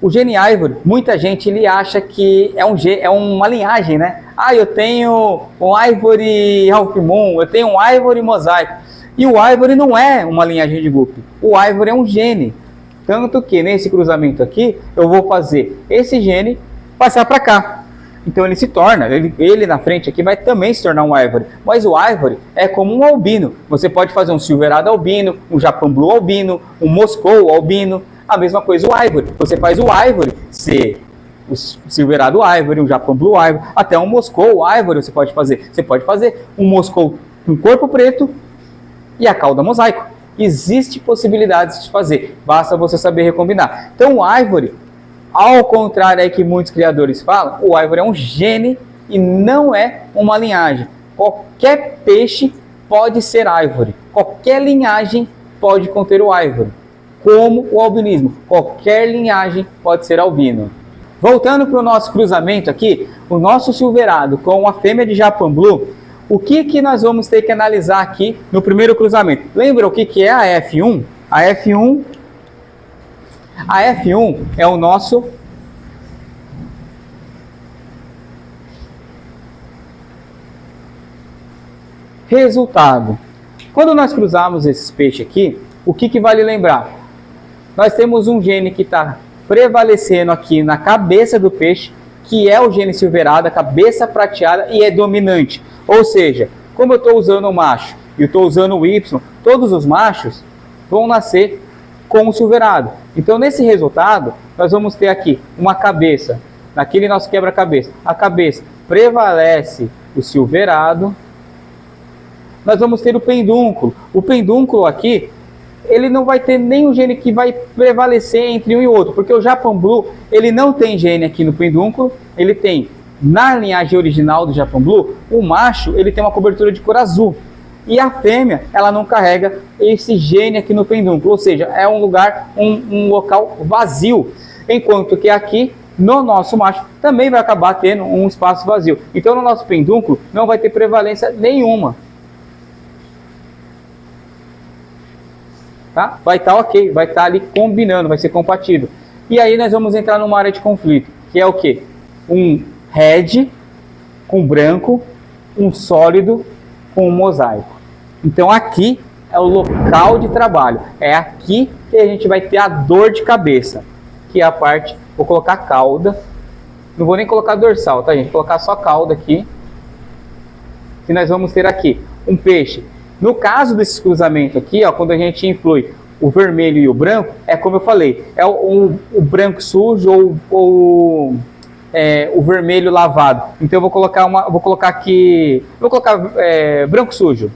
o gene Ivory, muita gente ele acha que é uma linhagem, né? Eu tenho um Ivory Half Moon, eu tenho um Ivory mosaico. E o Ivory não é uma linhagem de guppy. O Ivory é um gene. Tanto que nesse cruzamento aqui, eu vou fazer esse gene passar para cá. Então ele se torna, ele na frente aqui vai também se tornar um Ivory. Mas o Ivory é como um albino. Você pode fazer um Silverado albino, um Japan Blue albino, um Moscow albino. A mesma coisa o Ivory. Você faz o Ivory ser o Silverado Ivory, um Japan Blue Ivory, até um Moscow Ivory você pode fazer. Você pode fazer um Moscow com corpo preto e a cauda mosaico. Existe possibilidades de fazer, basta você saber recombinar. Então o Ivory, ao contrário aí que muitos criadores falam, o Ivory é um gene e não é uma linhagem. Qualquer peixe pode ser Ivory, qualquer linhagem pode conter o Ivory. Como o albinismo, qualquer linhagem pode ser albino. Voltando para o nosso cruzamento aqui, o nosso Silverado com a fêmea de Japan Blue, o que nós vamos ter que analisar aqui no primeiro cruzamento? Lembra o que é a F1? A F1 é o nosso resultado. Quando nós cruzarmos esses peixes aqui, o que vale lembrar? Nós temos um gene que está prevalecendo aqui na cabeça do peixe, que é o gene silverado, a cabeça prateada, e é dominante. Ou seja, como eu estou usando o macho e eu estou usando o Y, todos os machos vão nascer com o silverado. Então, nesse resultado, nós vamos ter aqui uma cabeça, naquele nosso quebra-cabeça. A cabeça prevalece o silverado. Nós vamos ter o pendúnculo. O pendúnculo aqui ele não vai ter nenhum gene que vai prevalecer entre um e outro, porque o Japan Blue, ele não tem gene aqui no pedúnculo, ele tem, na linhagem original do Japan Blue, o macho, ele tem uma cobertura de cor azul, e a fêmea, ela não carrega esse gene aqui no pedúnculo, ou seja, é um lugar, um local vazio, enquanto que aqui, no nosso macho, também vai acabar tendo um espaço vazio. Então, no nosso pedúnculo, não vai ter prevalência nenhuma. Tá? Vai estar ok, vai estar ali combinando, vai ser compatível. E aí nós vamos entrar numa área de conflito, que é o quê? Um red com branco, um sólido com um mosaico. Então aqui é o local de trabalho, é aqui que a gente vai ter a dor de cabeça, que é a parte, vou colocar cauda, não vou nem colocar dorsal, tá gente? Vou colocar só cauda aqui, que nós vamos ter aqui um peixe. No caso desse cruzamento aqui, ó, quando a gente inclui o vermelho e o branco, é como eu falei, é o branco sujo ou o vermelho lavado. Então eu vou colocar branco sujo.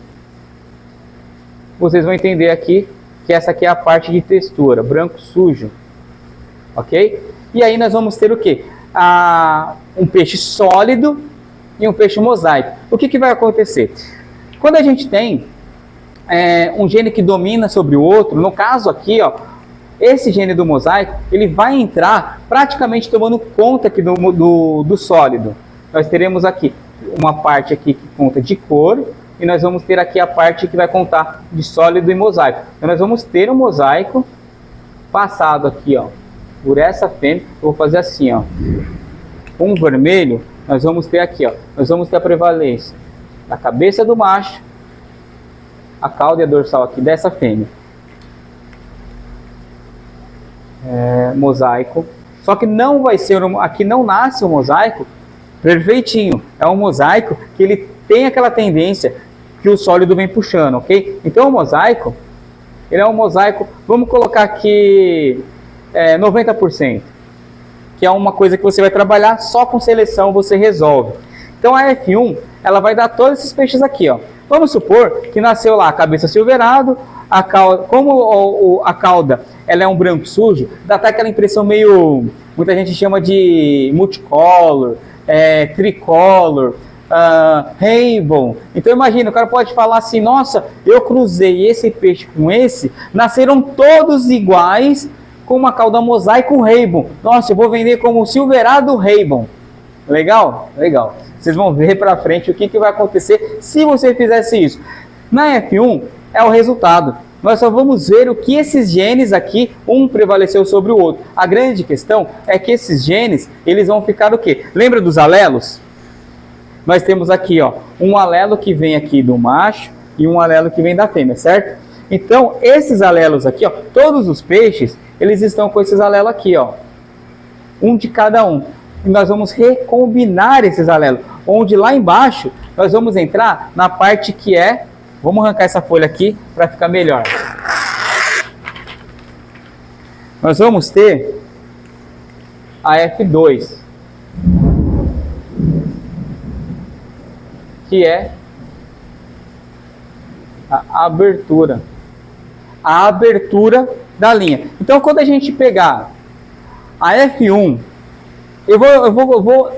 Vocês vão entender aqui que essa aqui é a parte de textura, branco sujo, ok? E aí nós vamos ter o que? Um peixe sólido e um peixe mosaico. O que vai acontecer? Quando a gente tem um gene que domina sobre o outro, no caso aqui, ó, esse gene do mosaico, ele vai entrar praticamente tomando conta aqui do sólido. Nós teremos aqui uma parte aqui que conta de cor, e nós vamos ter aqui a parte que vai contar de sólido e mosaico. Então nós vamos ter um mosaico passado aqui, ó, por essa fêmea. Eu vou fazer assim, ó, com o vermelho, nós vamos ter aqui, ó, nós vamos ter a prevalência da cabeça do macho, a cauda e a dorsal aqui dessa fêmea. Mosaico. Só que não vai ser, aqui não nasce o mosaico perfeitinho. É um mosaico que ele tem aquela tendência que o sólido vem puxando, ok? Então o mosaico, ele é um mosaico, vamos colocar aqui 90%, que é uma coisa que você vai trabalhar só com seleção, você resolve. Então a F1, ela vai dar todos esses peixes aqui, ó. Vamos supor que nasceu lá a cabeça silverado, a cauda, como a cauda ela é um branco sujo, dá até aquela impressão meio, muita gente chama de multicolor, tricolor, rainbow. Então imagina, o cara pode falar assim, nossa, eu cruzei esse peixe com esse, nasceram todos iguais com uma cauda mosaico rainbow. Nossa, eu vou vender como silverado rainbow. Legal? Legal. Vocês vão ver para frente o que vai acontecer se você fizesse isso. Na F1 é o resultado. Nós só vamos ver o que esses genes aqui, um prevaleceu sobre o outro. A grande questão é que esses genes, eles vão ficar o quê? Lembra dos alelos? Nós temos aqui, ó, um alelo que vem aqui do macho e um alelo que vem da fêmea, certo? Então, esses alelos aqui, ó, todos os peixes, eles estão com esses alelos aqui, ó. Um de cada um. E nós vamos recombinar esses alelos, onde lá embaixo nós vamos entrar na parte que vamos arrancar essa folha aqui para ficar melhor. Nós vamos ter a F2, que é a abertura da linha. Então quando a gente pegar a F1, eu vou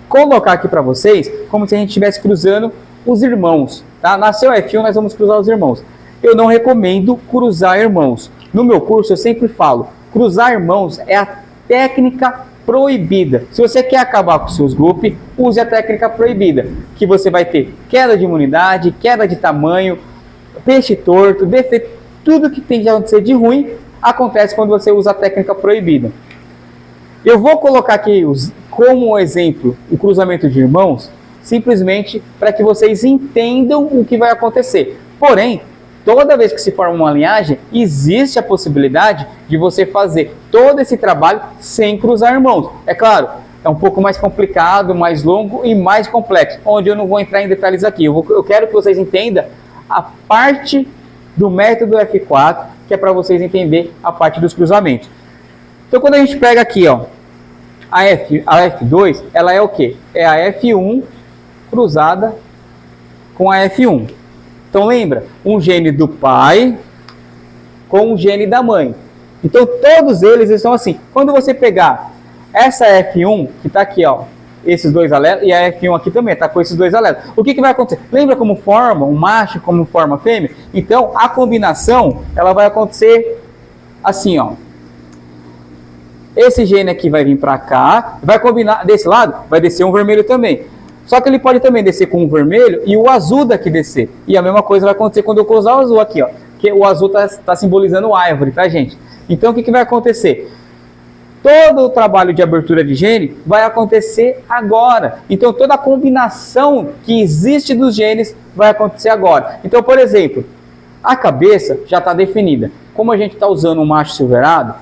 colocar aqui para vocês como se a gente estivesse cruzando os irmãos, tá? Nasceu F1, nós vamos cruzar os irmãos. Eu não recomendo cruzar irmãos. No meu curso eu sempre falo, cruzar irmãos é a técnica proibida. Se você quer acabar com seus grupos, use a técnica proibida, que você vai ter queda de imunidade, queda de tamanho, peixe torto, defeito, tudo que tem de acontecer de ruim acontece quando você usa a técnica proibida. Eu vou colocar aqui como exemplo o cruzamento de irmãos, simplesmente para que vocês entendam o que vai acontecer. Porém, toda vez que se forma uma linhagem, existe a possibilidade de você fazer todo esse trabalho sem cruzar irmãos. É claro, é um pouco mais complicado, mais longo e mais complexo, onde eu não vou entrar em detalhes aqui. Eu quero que vocês entendam a parte do método F4, que é para vocês entenderem a parte dos cruzamentos. Então, quando a gente pega aqui, ó, a F2, ela é o quê? É a F1 cruzada com a F1. Então, lembra? Um gene do pai com o gene da mãe. Então todos eles estão assim. Quando você pegar essa F1, que está aqui, ó, esses dois alelos, e a F1 aqui também está com esses dois alelos, o que vai acontecer? Lembra como forma um macho, como forma a fêmea? Então a combinação, ela vai acontecer assim, ó. Esse gene aqui vai vir para cá, vai combinar, desse lado vai descer um vermelho também. Só que ele pode também descer com o vermelho e o azul daqui descer. E a mesma coisa vai acontecer quando eu cruzar o azul aqui, ó. Que o azul tá simbolizando o Ivory, tá, gente? Então o que vai acontecer? Todo o trabalho de abertura de gene vai acontecer agora. Então toda a combinação que existe dos genes vai acontecer agora. Então, por exemplo, a cabeça já está definida. Como a gente está usando um macho silverado,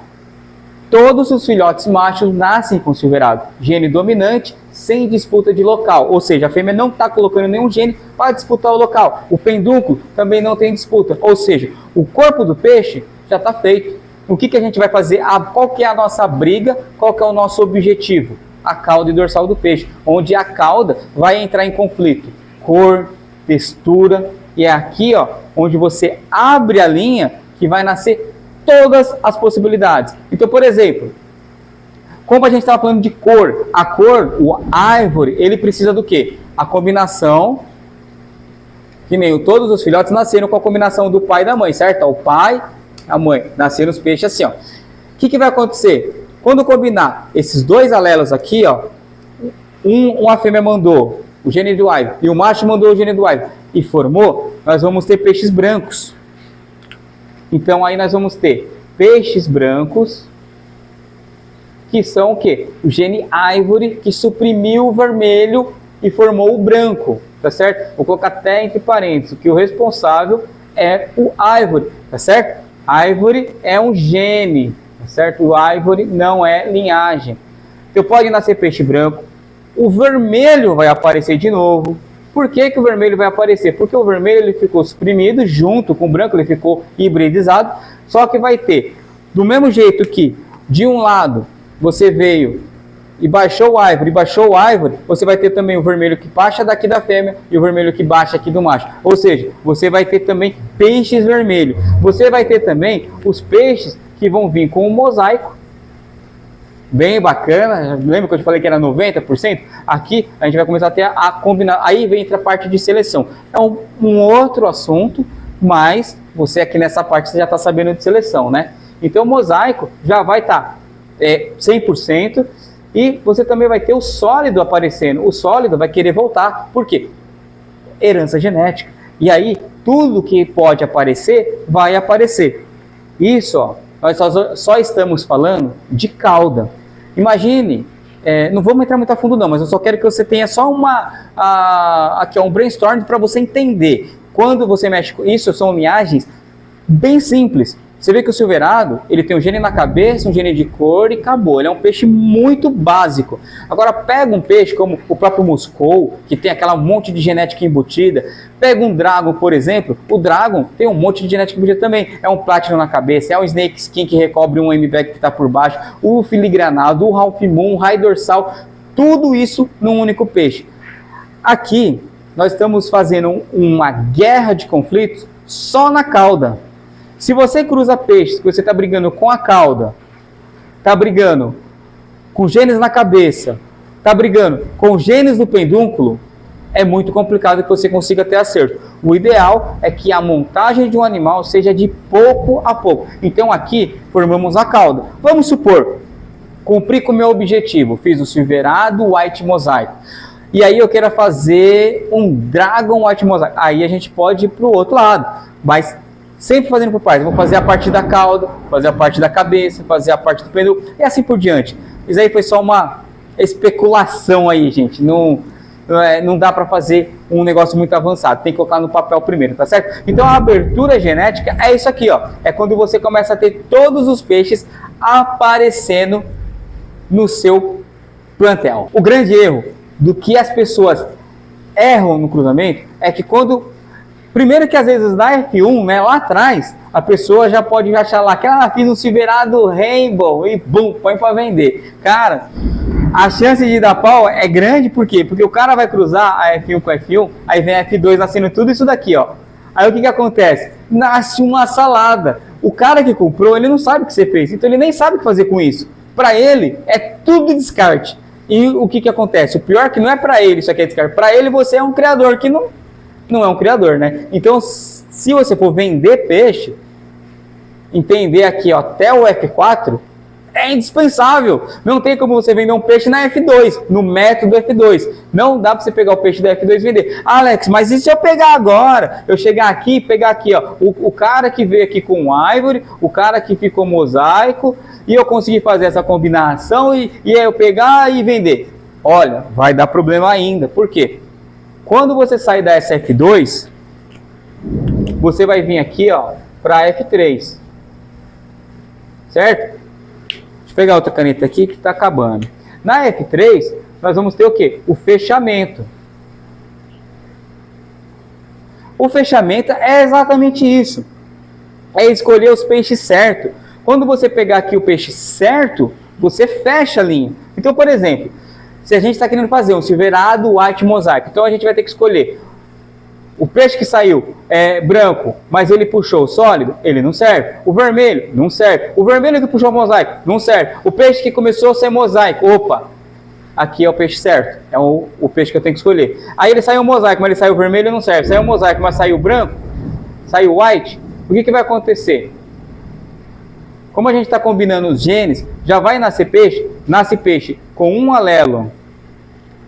todos os filhotes machos nascem com silverado. Gene dominante, sem disputa de local. Ou seja, a fêmea não está colocando nenhum gene para disputar o local. O pendúnculo também não tem disputa. Ou seja, o corpo do peixe já está feito. O que a gente vai fazer? Qual que é a nossa briga? Qual que é o nosso objetivo? A cauda e dorsal do peixe. Onde a cauda vai entrar em conflito. Cor, textura. E é aqui, ó, onde você abre a linha que vai nascer todas as possibilidades. Então, por exemplo, como a gente estava falando de cor, a cor, o Ivory, ele precisa do quê? A combinação, que nem todos os filhotes nasceram com a combinação do pai e da mãe, certo? O pai, a mãe, nasceram os peixes assim, ó. O que vai acontecer? Quando combinar esses dois alelos aqui, ó, uma fêmea mandou o gene do Ivory e o macho mandou o gene do Ivory e formou, nós vamos ter peixes brancos. Então aí nós vamos ter peixes brancos, que são o quê? O gene Ivory, que suprimiu o vermelho e formou o branco, tá certo? Vou colocar até entre parênteses, que o responsável é o Ivory, tá certo? Ivory é um gene, tá certo? O Ivory não é linhagem. Então pode nascer peixe branco, o vermelho vai aparecer de novo. Por que o vermelho vai aparecer? Porque o vermelho ele ficou suprimido junto com o branco, ele ficou hibridizado, só que vai ter, do mesmo jeito que de um lado você veio e baixou o Ivory, você vai ter também o vermelho que baixa daqui da fêmea e o vermelho que baixa aqui do macho. Ou seja, você vai ter também peixes vermelhos. Você vai ter também os peixes que vão vir com um mosaico, bem bacana. Lembra que eu te falei que era 90%? Aqui a gente vai começar a ter a combinar. Aí vem a parte de seleção. É um outro assunto, mas você aqui nessa parte você já está sabendo de seleção, né? Então o mosaico já vai estar 100%. E você também vai ter o sólido aparecendo. O sólido vai querer voltar. Por quê? Herança genética. E aí, tudo que pode aparecer, vai aparecer. Isso, ó, nós só estamos falando de cauda. Imagine, não vamos entrar muito a fundo não, mas eu só quero que você tenha só aqui um brainstorm para você entender. Quando você mexe com isso, são linhagens bem simples. Você vê que o silverado, ele tem um gene na cabeça, um gene de cor e acabou. Ele é um peixe muito básico. Agora pega um peixe como o próprio muscou, que tem aquela monte de genética embutida. Pega um dragon, por exemplo. O dragon tem um monte de genética embutida também. É um platinum na cabeça, é um snake skin que recobre um M-back que está por baixo, o filigranado, o half moon, o raio dorsal. Tudo isso num único peixe. Aqui, nós estamos fazendo uma guerra de conflitos só na cauda. Se você cruza peixes que você está brigando com a cauda, está brigando com genes na cabeça, está brigando com genes do pedúnculo, é muito complicado que você consiga ter acerto. O ideal é que a montagem de um animal seja de pouco a pouco. Então aqui formamos a cauda. Vamos supor, cumpri com o meu objetivo, fiz o silverado white mosaico. E aí eu quero fazer um dragon white mosaico. Aí a gente pode ir para o outro lado, mas sempre fazendo por partes. Vou fazer a parte da cauda, fazer a parte da cabeça, fazer a parte do pedúnculo e assim por diante. Isso aí foi só uma especulação aí, gente. Não dá para fazer um negócio muito avançado. Tem que colocar no papel primeiro, tá certo? Então a abertura genética é isso aqui, ó. É quando você começa a ter todos os peixes aparecendo no seu plantel. O grande erro do que as pessoas erram no cruzamento é que primeiro que às vezes na F1, né, lá atrás, a pessoa já pode achar lá que fiz um silverado rainbow e bum, põe para vender. Cara, a chance de dar pau é grande, por quê? Porque o cara vai cruzar a F1 com a F1, aí vem a F2 nascendo tudo isso daqui, ó. Aí o que acontece? Nasce uma salada. O cara que comprou, ele não sabe o que você fez, então ele nem sabe o que fazer com isso. Para ele, é tudo descarte. E o que acontece? O pior é que não é para ele isso aqui é descarte. Para ele, você é um criador que não é um criador, né? Então, se você for vender peixe, entender aqui ó, até o F4, é indispensável. Não tem como você vender um peixe na F2, no método F2. Não dá para você pegar o peixe da F2 e vender. Alex, mas e se eu pegar agora? Eu chegar aqui e pegar aqui, ó, o cara que veio aqui com o Ivory, o cara que ficou mosaico, e eu conseguir fazer essa combinação e aí eu pegar e vender. Olha, vai dar problema ainda. Por quê? Quando você sair da SF2, você vai vir aqui ó, para F3. Certo? Deixa eu pegar outra caneta aqui que está acabando. Na F3, nós vamos ter o quê? O fechamento. O fechamento é exatamente isso. É escolher os peixes certos. Quando você pegar aqui o peixe certo, você fecha a linha. Então, por exemplo, se a gente está querendo fazer um silverado white mosaico, então a gente vai ter que escolher o peixe que saiu branco, mas ele puxou sólido, ele não serve. O vermelho, não serve. O vermelho que puxou mosaico, não serve. O peixe que começou a ser mosaico, opa, aqui é o peixe certo. É o peixe que eu tenho que escolher. Aí ele saiu mosaico, mas ele saiu vermelho, não serve. Saiu mosaico, mas saiu branco, saiu white. O que vai acontecer? Como a gente está combinando os genes, já vai nascer peixe? Nasce peixe com um alelo.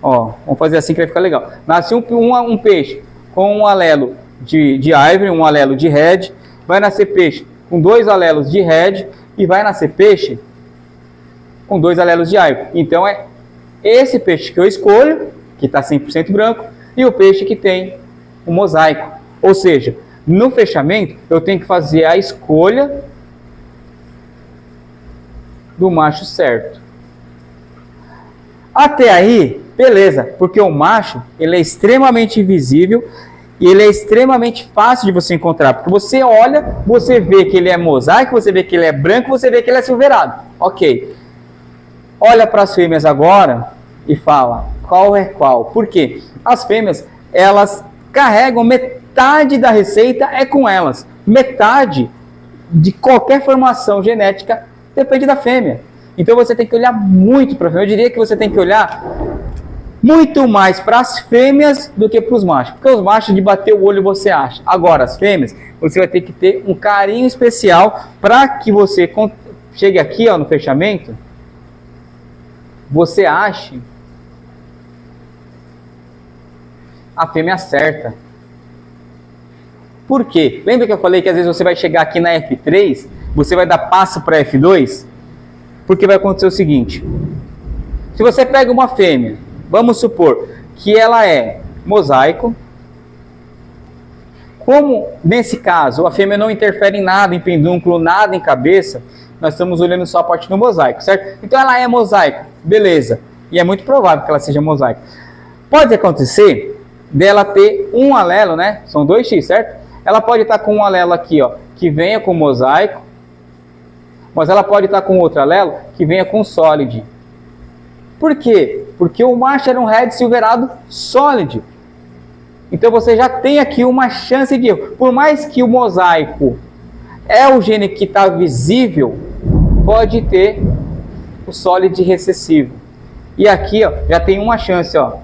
Ó, vamos fazer assim que vai ficar legal. Nasce um peixe com um alelo de Ivory, um alelo de Red, vai nascer peixe com 2 alelos de Red e vai nascer peixe com 2 alelos de Ivory. Então é esse peixe que eu escolho, que está 100% branco, e o peixe que tem o mosaico. Ou seja, no fechamento eu tenho que fazer a escolha do macho certo. Até aí, beleza, porque o macho ele é extremamente visível e ele é extremamente fácil de você encontrar, porque você olha, você vê que ele é mosaico, você vê que ele é branco, você vê que ele é silverado. Ok. Olha para as fêmeas agora e fala qual é qual. Por quê? As fêmeas, elas carregam metade da receita é com elas. Metade de qualquer formação genética depende da fêmea. Então você tem que olhar muito para a fêmea. Eu diria que você tem que olhar muito mais para as fêmeas do que para os machos. Porque os machos, de bater o olho, você acha. Agora, as fêmeas, você vai ter que ter um carinho especial para que você chegue aqui ó, no fechamento, você ache a fêmea certa. Por quê? Lembra que eu falei que às vezes você vai chegar aqui na F3, você vai dar passo para F2? Porque vai acontecer o seguinte: se você pega uma fêmea, vamos supor que ela é mosaico, como nesse caso a fêmea não interfere em nada, em pedúnculo, nada em cabeça, nós estamos olhando só a parte do mosaico, certo? Então ela é mosaico, beleza, e é muito provável que ela seja mosaico. Pode acontecer dela ter um alelo, né? São 2x, certo? Ela pode estar com um alelo aqui, ó, que venha com mosaico, mas ela pode estar com outro alelo que venha com sólido. Por quê? Porque o macho era um red silverado sólido. Então você já tem aqui uma chance de erro. Por mais que o mosaico é o gene que está visível, pode ter o sólido recessivo. E aqui ó, já tem uma chance ó,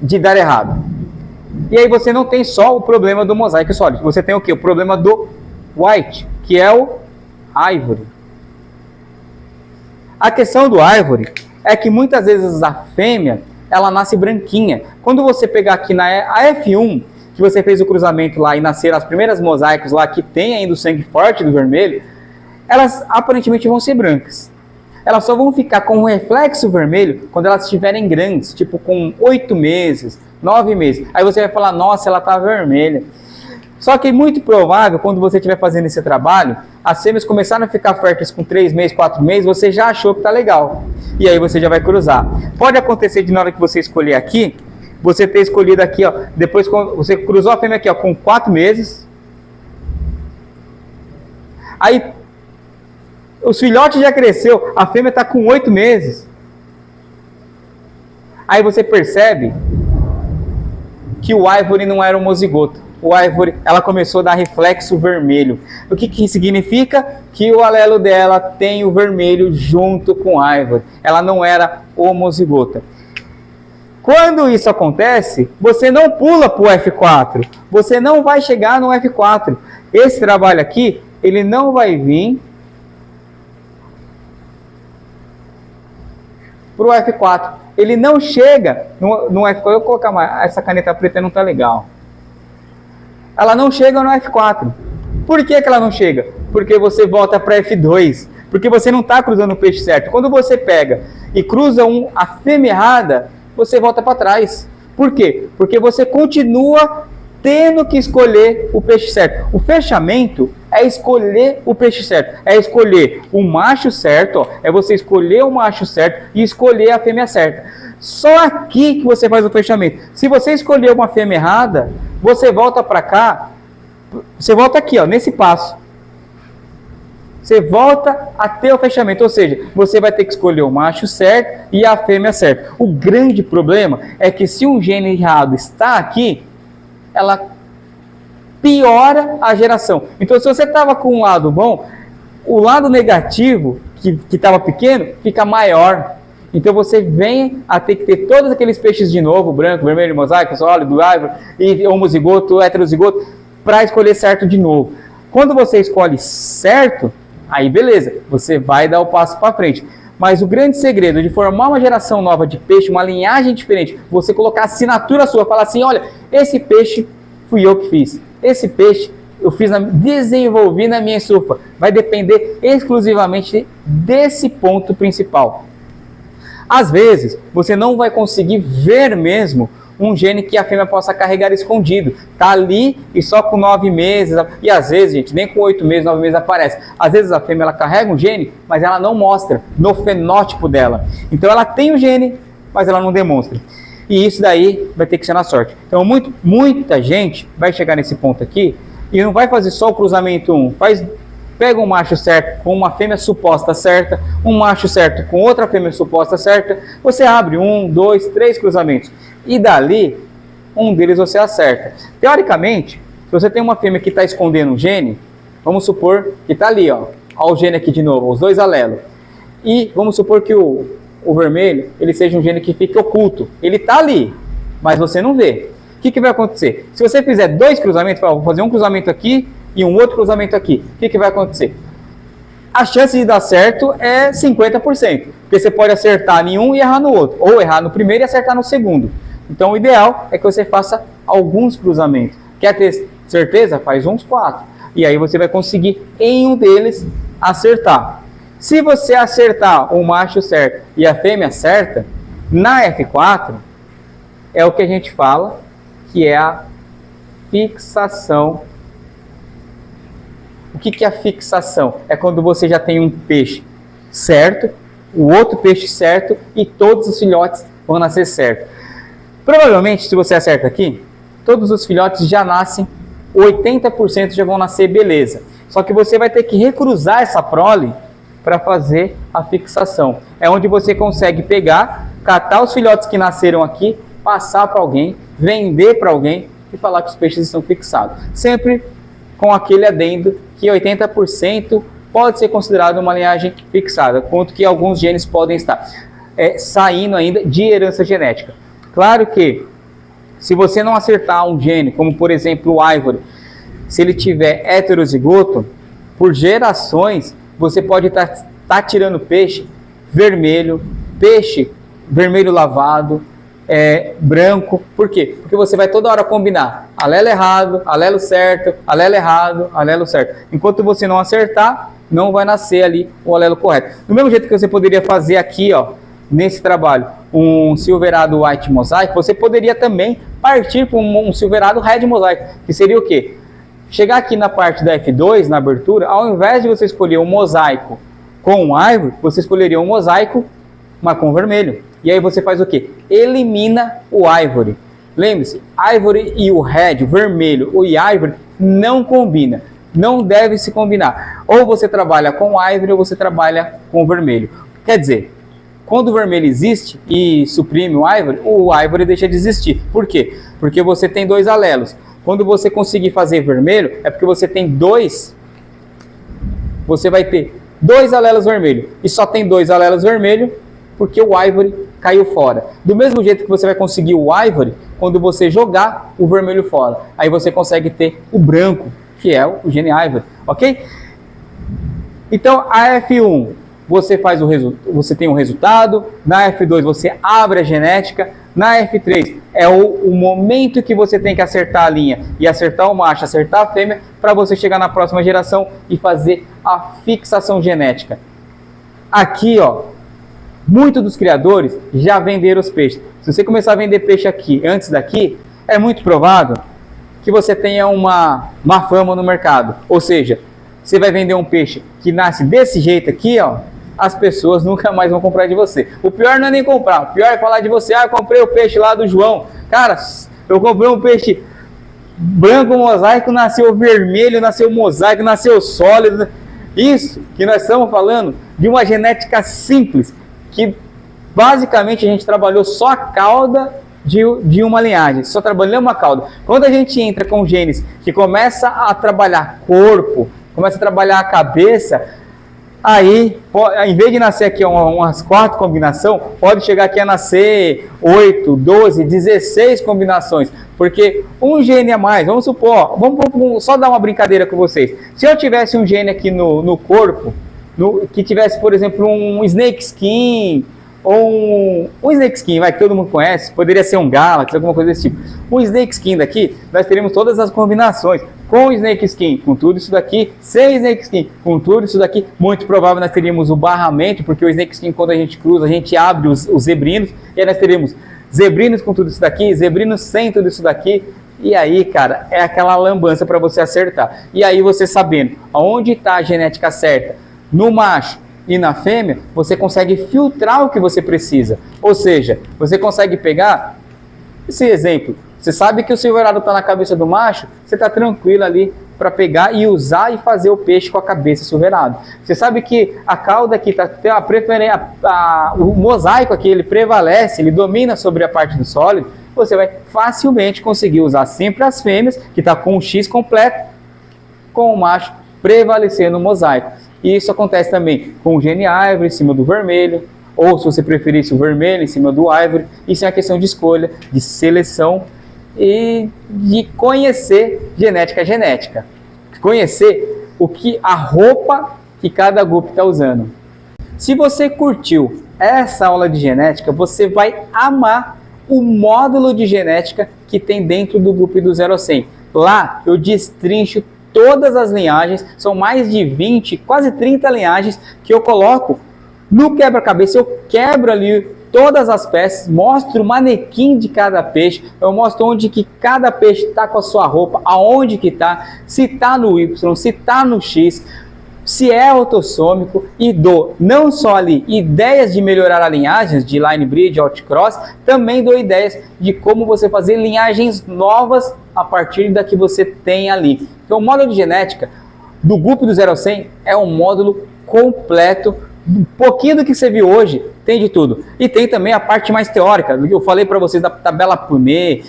de dar errado. E aí você não tem só o problema do mosaico sólido. Você tem o quê? O problema do white, que é o Ivory. A questão do Ivory é que muitas vezes a fêmea, ela nasce branquinha. Quando você pegar aqui na F1, que você fez o cruzamento lá e nasceram as primeiras mosaicos lá que tem ainda o sangue forte do vermelho, elas aparentemente vão ser brancas. Elas só vão ficar com um reflexo vermelho quando elas estiverem grandes, tipo com 8 meses, 9 meses. Aí você vai falar, nossa, ela tá vermelha. Só que é muito provável, quando você estiver fazendo esse trabalho, as fêmeas começaram a ficar férteis com 3 meses, 4 meses, você já achou que tá legal. E aí você já vai cruzar. Pode acontecer de na hora que você escolher aqui, você ter escolhido aqui, ó, depois você cruzou a fêmea aqui, ó, com 4 meses. Aí os filhotes já cresceu, a fêmea está com 8 meses. Aí você percebe que o Ivory não era um mozigoto. o Ivory, ela começou a dar reflexo vermelho. O que significa? Que o alelo dela tem o vermelho junto com o Ivory. Ela não era homozigota. Quando isso acontece, você não pula para o F4. Você não vai chegar no F4. Esse trabalho aqui, ele não vai vir para o F4. Ele não chega no F4. Eu vou colocar mais. Essa caneta preta não está legal. Ela não chega no F4. Por que ela não chega? Porque você volta para F2. Porque você não está cruzando o peixe certo. Quando você pega e cruza a fêmea errada, você volta para trás. Por quê? Porque você continua tendo que escolher o peixe certo. O fechamento é escolher o peixe certo. É escolher o macho certo, ó. É você escolher o macho certo e escolher a fêmea certa. Só aqui que você faz o fechamento. Se você escolher uma fêmea errada, você volta para cá. Você volta aqui, ó, nesse passo. Você volta a ter o fechamento, ou seja, você vai ter que escolher o macho certo e a fêmea certa. O grande problema é que se um gene errado está aqui, ela piora a geração. Então, se você estava com um lado bom, o lado negativo, que estava pequeno, fica maior. Então, você vem a ter que ter todos aqueles peixes de novo, branco, vermelho, mosaico, sólido, ivory, e homozigoto, heterozigoto, para escolher certo de novo. Quando você escolhe certo, aí beleza, você vai dar o passo para frente. Mas o grande segredo de formar uma geração nova de peixe, uma linhagem diferente, você colocar a assinatura sua, falar assim, olha, esse peixe fui eu que fiz. Esse peixe eu desenvolvi na minha estufa. Vai depender exclusivamente desse ponto principal. Às vezes, você não vai conseguir ver mesmo um gene que a fêmea possa carregar escondido. Tá ali e só com 9 meses, e às vezes, gente, nem com 8 meses, 9 meses aparece. Às vezes a fêmea ela carrega um gene, mas ela não mostra no fenótipo dela. Então ela tem o gene, mas ela não demonstra. E isso daí vai ter que ser na sorte. Então muita gente vai chegar nesse ponto aqui e não vai fazer só o cruzamento 1. Pega um macho certo com uma fêmea suposta certa, um macho certo com outra fêmea suposta certa, você abre 1, 2, 3 cruzamentos. E dali, um deles você acerta. Teoricamente, se você tem uma fêmea que está escondendo um gene, vamos supor que está ali, ó o gene aqui de novo, os dois alelos. E vamos supor que o vermelho, ele seja um gene que fique oculto. Ele está ali, mas você não vê. O que vai acontecer? Se você fizer 2 cruzamentos, vou fazer um cruzamento aqui e um outro cruzamento aqui, o que vai acontecer? A chance de dar certo é 50%, porque você pode acertar em um e errar no outro, ou errar no primeiro e acertar no segundo. Então o ideal é que você faça alguns cruzamentos. Quer ter certeza? Faz uns 4. E aí você vai conseguir em um deles acertar. Se você acertar o macho certo e a fêmea certa, na F4 é o que a gente fala que é a fixação. O que é a fixação? É quando você já tem um peixe certo, o outro peixe certo e todos os filhotes vão nascer certo. Provavelmente, se você acerta aqui, todos os filhotes já nascem, 80% já vão nascer beleza. Só que você vai ter que recruzar essa prole para fazer a fixação. É onde você consegue pegar, catar os filhotes que nasceram aqui, passar para alguém, vender para alguém e falar que os peixes estão fixados. Sempre com aquele adendo que 80% pode ser considerado uma linhagem fixada, quanto que alguns genes podem estar saindo ainda de herança genética. Claro que, se você não acertar um gene, como por exemplo o Ivory, se ele tiver heterozigoto, por gerações, você pode estar tirando peixe vermelho lavado, branco. Por quê? Porque você vai toda hora combinar alelo errado, alelo certo, alelo errado, alelo certo. Enquanto você não acertar, não vai nascer ali o alelo correto. Do mesmo jeito que você poderia fazer aqui, ó, nesse trabalho, um silverado white mosaic, você poderia também partir para um silverado red mosaic, que seria o quê? Chegar aqui na parte da F2, na abertura, ao invés de você escolher um mosaico com um ivory, você escolheria um mosaico, mas com vermelho. E aí você faz o quê? Elimina o ivory. Lembre-se, ivory e o red, o vermelho, o ivory, não combina. Não deve se combinar. Ou você trabalha com ivory ou você trabalha com vermelho. Quer dizer, quando o vermelho existe e suprime o ivory deixa de existir. Por quê? Porque você tem 2 alelos. Quando você conseguir fazer vermelho, é porque você tem dois, você vai ter 2 alelos vermelhos. E só tem 2 alelos vermelhos porque o Ivory caiu fora. Do mesmo jeito que você vai conseguir o Ivory quando você jogar o vermelho fora. Aí você consegue ter o branco, que é o gene Ivory, ok? Então a F1 você faz você tem um resultado, na F2 você abre a genética, na F3 é o momento que você tem que acertar a linha e acertar o macho, acertar a fêmea, para você chegar na próxima geração e fazer a fixação genética. Aqui, ó, muitos dos criadores já venderam os peixes. Se você começar a vender peixe aqui, antes daqui, é muito provável que você tenha uma má fama no mercado. Ou seja, você vai vender um peixe que nasce desse jeito aqui, ó, as pessoas nunca mais vão comprar de você. O pior não é nem comprar, o pior é falar de você: ah, eu comprei o peixe lá do João. Cara, eu comprei um peixe branco mosaico, nasceu vermelho, nasceu mosaico, nasceu sólido. Isso que nós estamos falando de uma genética simples, que basicamente a gente trabalhou só a cauda de uma linhagem, só trabalhamos a cauda. Quando a gente entra com genes que começa a trabalhar corpo, começa a trabalhar a cabeça, aí, em vez de nascer aqui umas 4 combinações, pode chegar aqui a nascer 8, 12, 16 combinações. Porque um gene a mais, vamos supor, vamos só dar uma brincadeira com vocês. Se eu tivesse um gene aqui no corpo, que tivesse, por exemplo, um snake skin, ou um snake skin, que todo mundo conhece, poderia ser um galaxy, alguma coisa desse tipo. O snake skin daqui, nós teríamos todas as combinações. Com o snake skin, com tudo isso daqui, sem snake skin, com tudo isso daqui, muito provável nós teríamos o barramento, porque o snake skin, quando a gente cruza, a gente abre os zebrinos, e aí nós teríamos zebrinos com tudo isso daqui, zebrinos sem tudo isso daqui, e aí, cara, é aquela lambança para você acertar. E aí você sabendo aonde está a genética certa, no macho e na fêmea, você consegue filtrar o que você precisa. Ou seja, você consegue pegar esse exemplo. Você sabe que o silverado está na cabeça do macho, você está tranquilo ali para pegar e usar e fazer o peixe com a cabeça silverado. Você sabe que a cauda aqui tem a preferência, o mosaico aqui ele prevalece, ele domina sobre a parte do sólido. Você vai facilmente conseguir usar sempre as fêmeas, que está com o X completo, com o macho prevalecendo no mosaico. E isso acontece também com o gene Ivory em cima do vermelho, ou se você preferisse o vermelho em cima do Ivory. Isso é uma questão de escolha, de seleção e de conhecer genética. Conhecer a roupa que cada grupo está usando. Se você curtiu essa aula de genética, você vai amar o módulo de genética que tem dentro do grupo do 0 a 100. Lá eu destrincho todas as linhagens, são mais de 20, quase 30 linhagens que eu coloco no quebra-cabeça. Eu quebro ali todas as peças, mostro o manequim de cada peixe, eu mostro onde que cada peixe está com a sua roupa, aonde que está, se está no Y, se está no X, se é autossômico, e dou não só ali ideias de melhorar a linhagem de line breed, outcross, também dou ideias de como você fazer linhagens novas a partir da que você tem ali. Então o módulo de genética do grupo do 0 a 100 é um módulo completo. Um pouquinho do que você viu hoje, tem de tudo. E tem também a parte mais teórica, do que eu falei para vocês da tabela Punnett,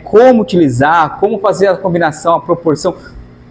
como utilizar, como fazer a combinação, a proporção,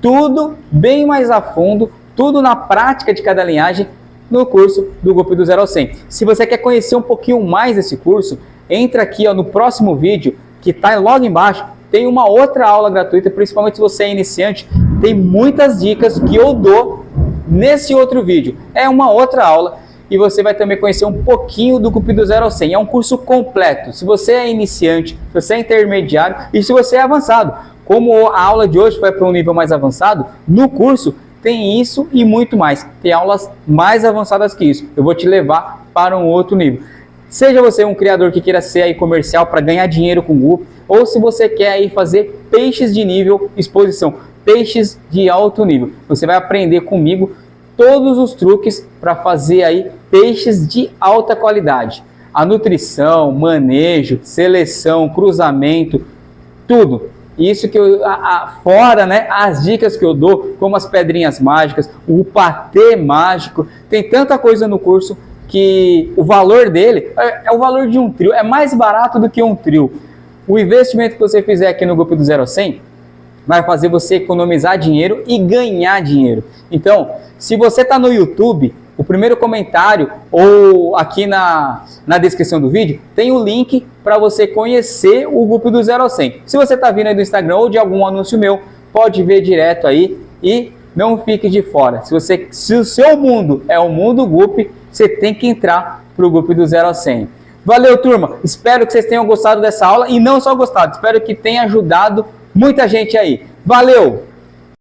tudo bem mais a fundo, tudo na prática de cada linhagem no curso do grupo do 0 a 100. Se você quer conhecer um pouquinho mais desse curso, entra aqui no próximo vídeo, que está logo embaixo, tem uma outra aula gratuita, principalmente se você é iniciante, tem muitas dicas que eu dou nesse outro vídeo. É uma outra aula e você vai também conhecer um pouquinho do grupo do 0 ao 100. É um curso completo. Se você é iniciante, se você é intermediário e se você é avançado. Como a aula de hoje foi para um nível mais avançado, no curso tem isso e muito mais. Tem aulas mais avançadas que isso. Eu vou te levar para um outro nível. Seja você um criador que queira ser aí comercial para ganhar dinheiro com o grupo, ou se você quer aí fazer peixes de nível exposição, peixes de alto nível. Você vai aprender comigo todos os truques para fazer aí peixes de alta qualidade. A nutrição, manejo, seleção, cruzamento, tudo. Isso que eu, fora, né, as dicas que eu dou, como as pedrinhas mágicas, o patê mágico, tem tanta coisa no curso que o valor dele é o valor de um trio, é mais barato do que um trio. O investimento que você fizer aqui no grupo do 0 a 100 vai fazer você economizar dinheiro e ganhar dinheiro. Então, se você está no YouTube, o primeiro comentário ou aqui na descrição do vídeo tem o link para você conhecer o Gup do 0 ao 100. Se você está vindo aí do Instagram ou de algum anúncio meu, pode ver direto aí e não fique de fora. Se o seu mundo é o mundo Gup, você tem que entrar para o Gup do 0 ao 100. Valeu, turma! Espero que vocês tenham gostado dessa aula e não só gostado, espero que tenha ajudado muita gente aí. Valeu!